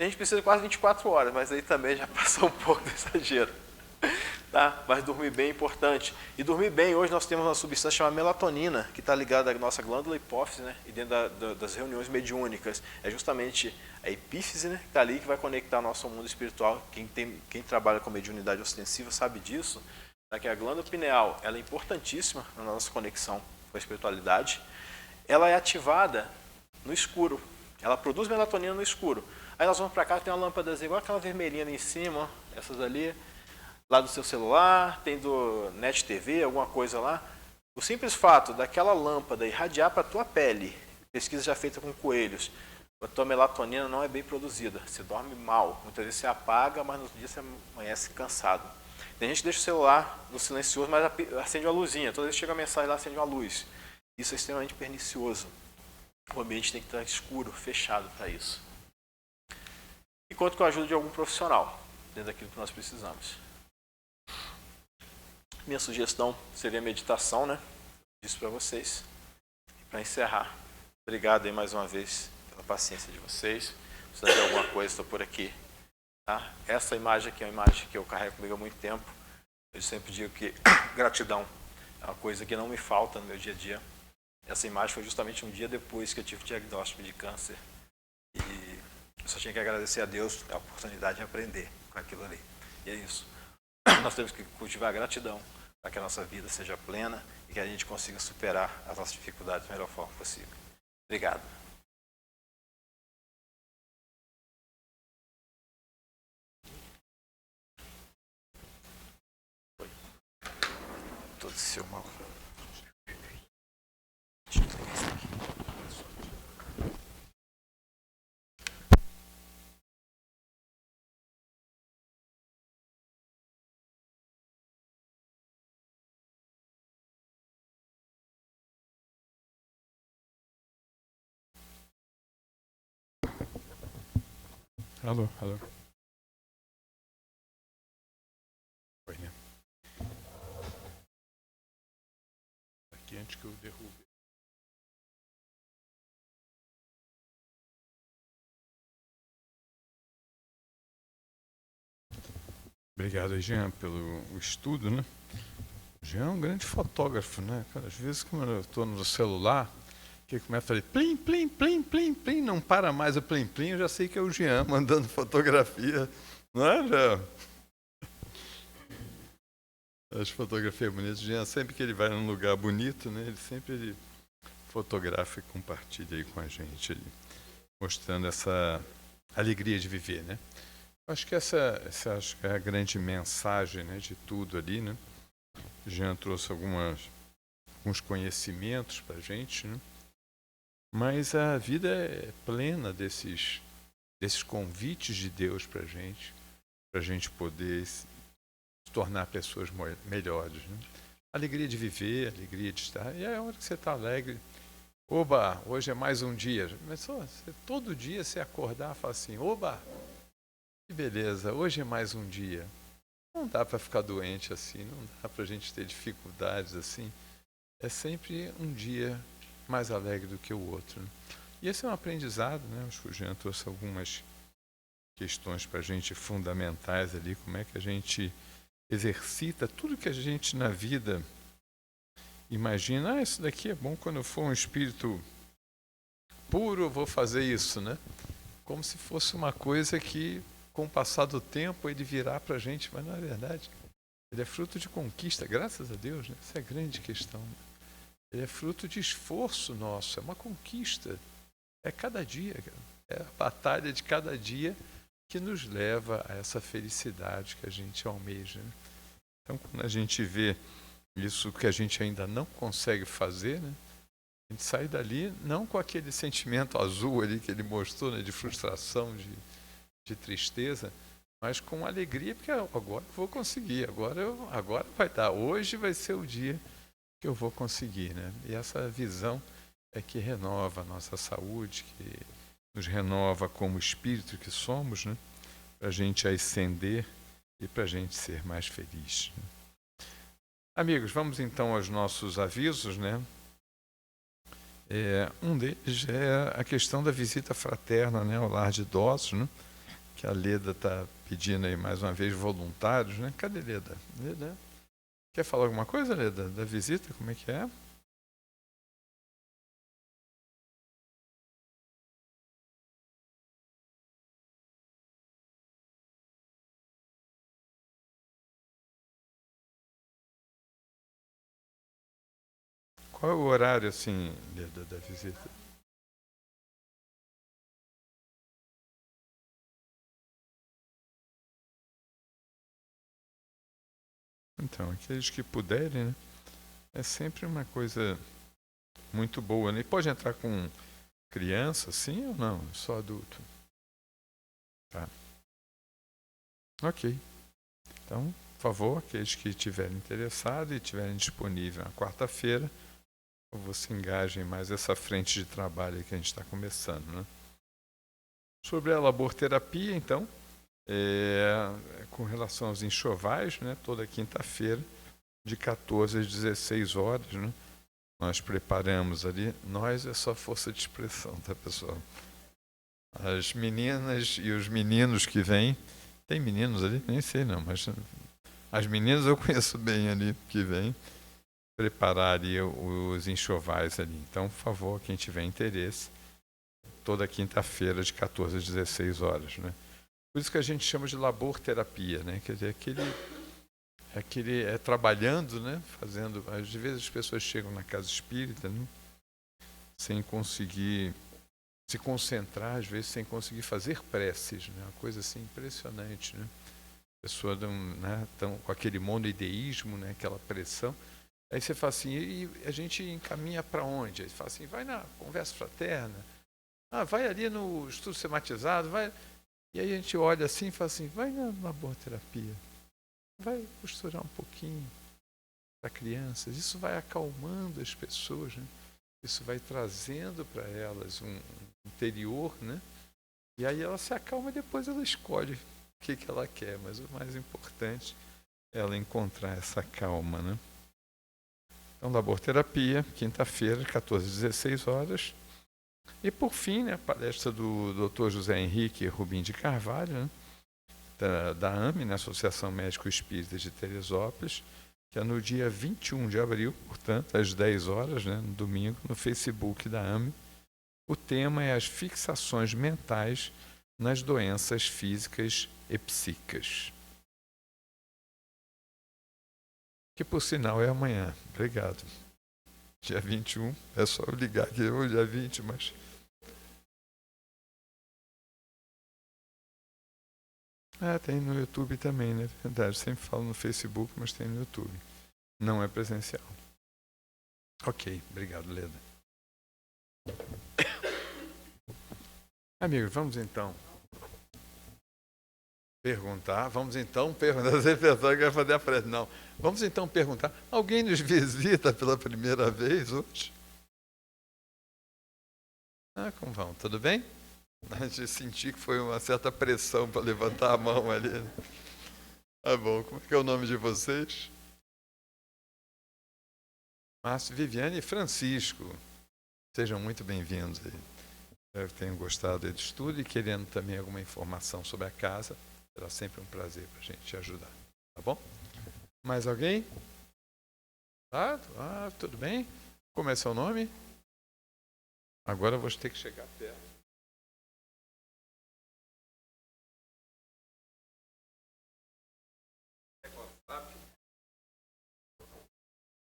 A gente precisa de quase 24 horas, mas aí também já passou um pouco do exagero. Tá? Mas dormir bem é importante. E dormir bem, hoje nós temos uma substância chamada melatonina, que está ligada à nossa glândula hipófise, né? E dentro das reuniões mediúnicas. É justamente a epífise, né, que está ali, que vai conectar nosso mundo espiritual. Quem trabalha com mediunidade ostensiva sabe disso. Que a glândula pineal ela é importantíssima na nossa conexão com a espiritualidade. Ela é ativada no escuro. Ela produz melatonina no escuro. Aí nós vamos para cá, tem uma lâmpada igual aquela vermelhinha ali em cima, ó, essas ali, lá do seu celular, tem do Net TV, alguma coisa lá. O simples fato daquela lâmpada irradiar para a tua pele, pesquisa já feita com coelhos, a tua melatonina não é bem produzida. Você dorme mal. Muitas vezes você apaga, mas no outro dia você amanhece cansado. Tem gente que deixa o celular no silencioso, mas acende uma luzinha. Toda vez que chega a mensagem lá, acende uma luz. Isso é extremamente pernicioso. O ambiente tem que estar escuro, fechado para isso. E conto com a ajuda de algum profissional, dentro daquilo que nós precisamos. Minha sugestão seria meditação, né? Disse para vocês. E para encerrar, obrigado aí mais uma vez pela paciência de vocês. Se precisar de alguma coisa, estou por aqui. Tá? Essa imagem aqui é uma imagem que eu carrego comigo há muito tempo. Eu sempre digo que gratidão é uma coisa que não me falta no meu dia a dia. Essa imagem foi justamente um dia depois que eu tive o diagnóstico de câncer. E eu só tinha que agradecer a Deus a oportunidade de aprender com aquilo ali. E é isso. Nós temos que cultivar a gratidão para que a nossa vida seja plena e que a gente consiga superar as nossas dificuldades da melhor forma possível. Obrigado. Todo seu mal. Alô, alô. Foi, né? Aqui antes que eu derrube. Obrigado, Jean, pelo estudo, né? O Jean é um grande fotógrafo, né? Cara, às vezes, quando eu estou no celular, que começa a fazer plim, plim, plim, plim, plim, não para mais o plim, plim, eu já sei que é o Jean mandando fotografia, não é, Jean? As fotografias bonitas. O Jean, sempre que ele vai num lugar bonito, né? Ele fotografa e compartilha aí com a gente, ali, mostrando essa alegria de viver, né? Acho que essa acho que é a grande mensagem, né, de tudo ali, né? Jean trouxe alguns conhecimentos para a gente, né? Mas a vida é plena desses convites de Deus para a gente poder se tornar pessoas melhores, né? Alegria de viver, alegria de estar. E é a hora que você está alegre. Oba, hoje é mais um dia. Mas só, todo dia você acordar e falar assim, oba, que beleza, hoje é mais um dia. Não dá para ficar doente assim, não dá para a gente ter dificuldades assim. É sempre um dia mais alegre do que o outro, né? E esse é um aprendizado, né? Acho que o Jean trouxe algumas questões para a gente fundamentais ali, como é que a gente exercita tudo que a gente na vida imagina, isso daqui é bom quando eu for um espírito puro, eu vou fazer isso, né? Como se fosse uma coisa que, com o passar do tempo, ele virá para a gente, mas não é verdade. Ele é fruto de conquista, graças a Deus, né? Essa é a grande questão. Ele é fruto de esforço nosso, é uma conquista. É cada dia, é a batalha de cada dia que nos leva a essa felicidade que a gente almeja, né? Então, quando a gente vê isso que a gente ainda não consegue fazer, né? A gente sai dali não com aquele sentimento azul ali que ele mostrou, né? De frustração, de tristeza, mas com alegria, porque agora eu vou conseguir, agora vai dar, hoje vai ser o dia que eu vou conseguir, né? E essa visão é que renova a nossa saúde, que nos renova como espírito que somos, né? Para a gente ascender e para a gente ser mais feliz. Amigos, vamos então aos nossos avisos, né? Um deles é a questão da visita fraterna, né, ao lar de idosos, né? Que a Leda está pedindo aí mais uma vez voluntários, né? Cadê Leda? Leda? Quer falar alguma coisa, Leda, da visita? Como é que é? Qual é o horário, assim, Leda, da visita? Então, aqueles que puderem, né? É sempre uma coisa muito boa, né? E pode entrar com criança, sim ou não? Só adulto? Tá. Ok. Então, por favor, aqueles que estiverem interessados e estiverem disponíveis na quarta-feira, você engajem mais essa frente de trabalho que a gente está começando, né? Sobre a laborterapia, então, com relação aos enxovais, né? Toda quinta-feira, de 14 às 16 horas, né? Nós preparamos ali, nós é só força de expressão, tá, pessoal? As meninas e os meninos que vêm, tem meninos ali? Nem sei não, mas as meninas eu conheço bem ali que vêm preparar ali os enxovais ali. Então, por favor, quem tiver interesse, toda quinta-feira de 14 às 16 horas, né? Por isso que a gente chama de laborterapia, né? Quer dizer, aquele trabalhando, né? Fazendo, às vezes as pessoas chegam na casa espírita, né? Sem conseguir se concentrar, às vezes sem conseguir fazer preces, né? Uma coisa assim impressionante, né? A pessoa né, tão, com aquele monoideísmo, né? Aquela pressão. Aí você fala assim, e a gente encaminha para onde? Aí você fala assim, vai na conversa fraterna, vai ali no estudo sistematizado, vai. E aí a gente olha assim e fala assim, vai na laborterapia, vai costurar um pouquinho para crianças, isso vai acalmando as pessoas, né? Isso vai trazendo para elas um interior, né? E aí ela se acalma e depois ela escolhe o que ela quer. Mas o mais importante é ela encontrar essa calma, né? Então, laborterapia, quinta-feira, 14 às 16 horas. E por fim, né, a palestra do Dr. José Henrique Rubim de Carvalho, né, da AME, né, Associação Médico Espírita de Teresópolis, que é no dia 21 de abril, portanto, às 10 horas, né, no domingo, no Facebook da AME. O tema é as fixações mentais nas doenças físicas e psíquicas. Que, por sinal, é amanhã. Obrigado. Dia 21, é só eu ligar aqui hoje, dia 20, mas... tem no YouTube também, né? Verdade, sempre falo no Facebook, mas tem no YouTube. Não é presencial. Ok, obrigado, Leda. Amigos, vamos então perguntar. Você pensou que ia fazer a frente. Não. Vamos então perguntar. Alguém nos visita pela primeira vez hoje? Como vão? Tudo bem? A gente sentiu que foi uma certa pressão para levantar a mão ali. Tá bom. Como é que é o nome de vocês? Márcio, Viviane e Francisco. Sejam muito bem-vindos aí. Espero que tenham gostado do estudo e querendo também alguma informação sobre a casa. Será sempre um prazer para a gente te ajudar. Tá bom? Mais alguém? Tudo bem? Como é seu nome? Agora eu vou ter que chegar perto.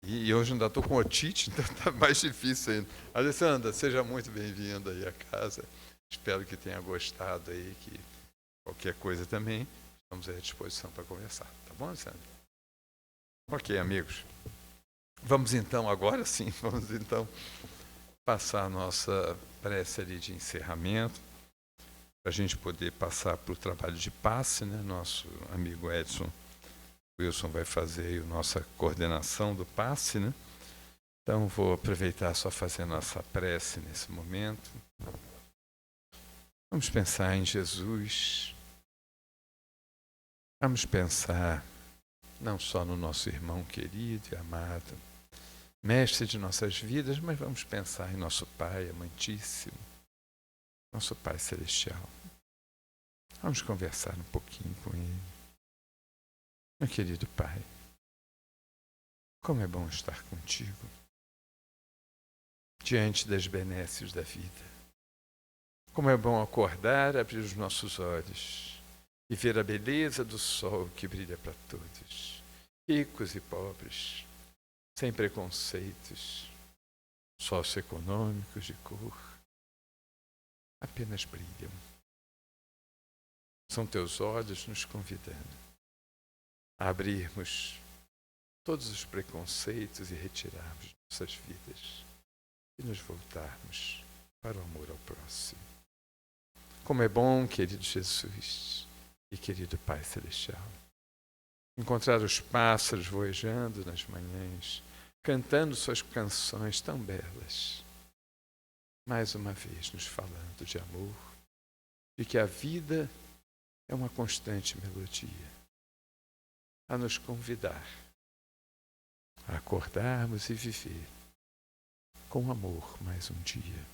E hoje ainda estou com otite, então está mais difícil ainda. Alessandra, seja muito bem-vinda aí à casa. Espero que tenha gostado aí, que qualquer coisa também, estamos à disposição para conversar. Tá bom, Alessandra? Ok, amigos. Vamos então, agora sim, passar a nossa prece ali de encerramento, para a gente poder passar para o trabalho de passe, né? Nosso amigo Edson Wilson vai fazer a nossa coordenação do passe, né? Então vou aproveitar só fazer a nossa prece nesse momento. Vamos pensar em Jesus. Vamos pensar não só no nosso irmão querido e amado, mestre de nossas vidas, mas vamos pensar em nosso Pai amantíssimo, nosso Pai Celestial. Vamos conversar um pouquinho com Ele. Meu querido Pai, como é bom estar contigo, diante das benesses da vida. Como é bom acordar, abrir os nossos olhos e ver a beleza do sol que brilha para todos, ricos e pobres, sem preconceitos socioeconômicos de cor, apenas brilham. São teus olhos nos convidando a abrirmos todos os preconceitos e retirarmos nossas vidas e nos voltarmos para o amor ao próximo. Como é bom, querido Jesus e querido Pai Celestial, encontrar os pássaros voejando nas manhãs, cantando suas canções tão belas, mais uma vez nos falando de amor, de que a vida é uma constante melodia, a nos convidar a acordarmos e viver com amor mais um dia.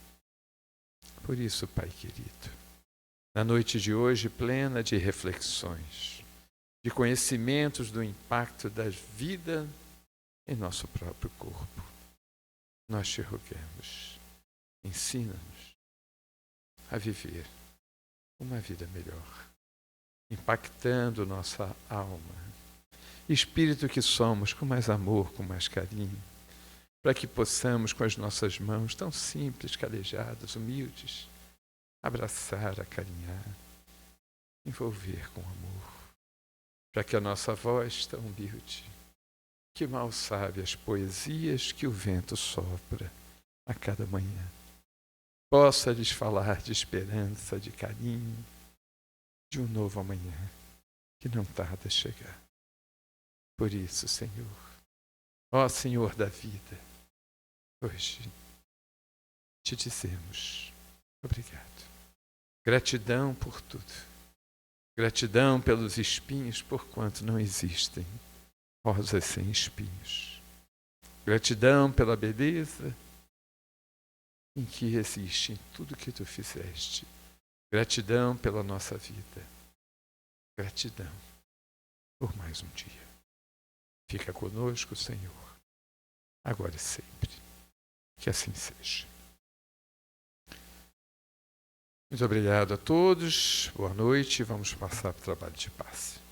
Por isso, Pai querido, na noite de hoje, plena de reflexões, de conhecimentos do impacto da vida em nosso próprio corpo, nós te rogamos, ensina-nos a viver uma vida melhor, impactando nossa alma, espírito que somos, com mais amor, com mais carinho, para que possamos, com as nossas mãos tão simples, calejadas, humildes, abraçar, acarinhar, envolver com amor, para que a nossa voz tão humilde, que mal sabe as poesias que o vento sopra a cada manhã, possa lhes falar de esperança, de carinho, de um novo amanhã que não tarda a chegar. Por isso, Senhor, ó Senhor da vida, hoje te dizemos obrigado. Gratidão por tudo. Gratidão pelos espinhos, porquanto não existem rosas sem espinhos. Gratidão pela beleza em que existe em tudo que tu fizeste. Gratidão pela nossa vida. Gratidão por mais um dia. Fica conosco, Senhor, agora e sempre. Que assim seja. Muito obrigado a todos. Boa noite. Vamos passar para o trabalho de passe.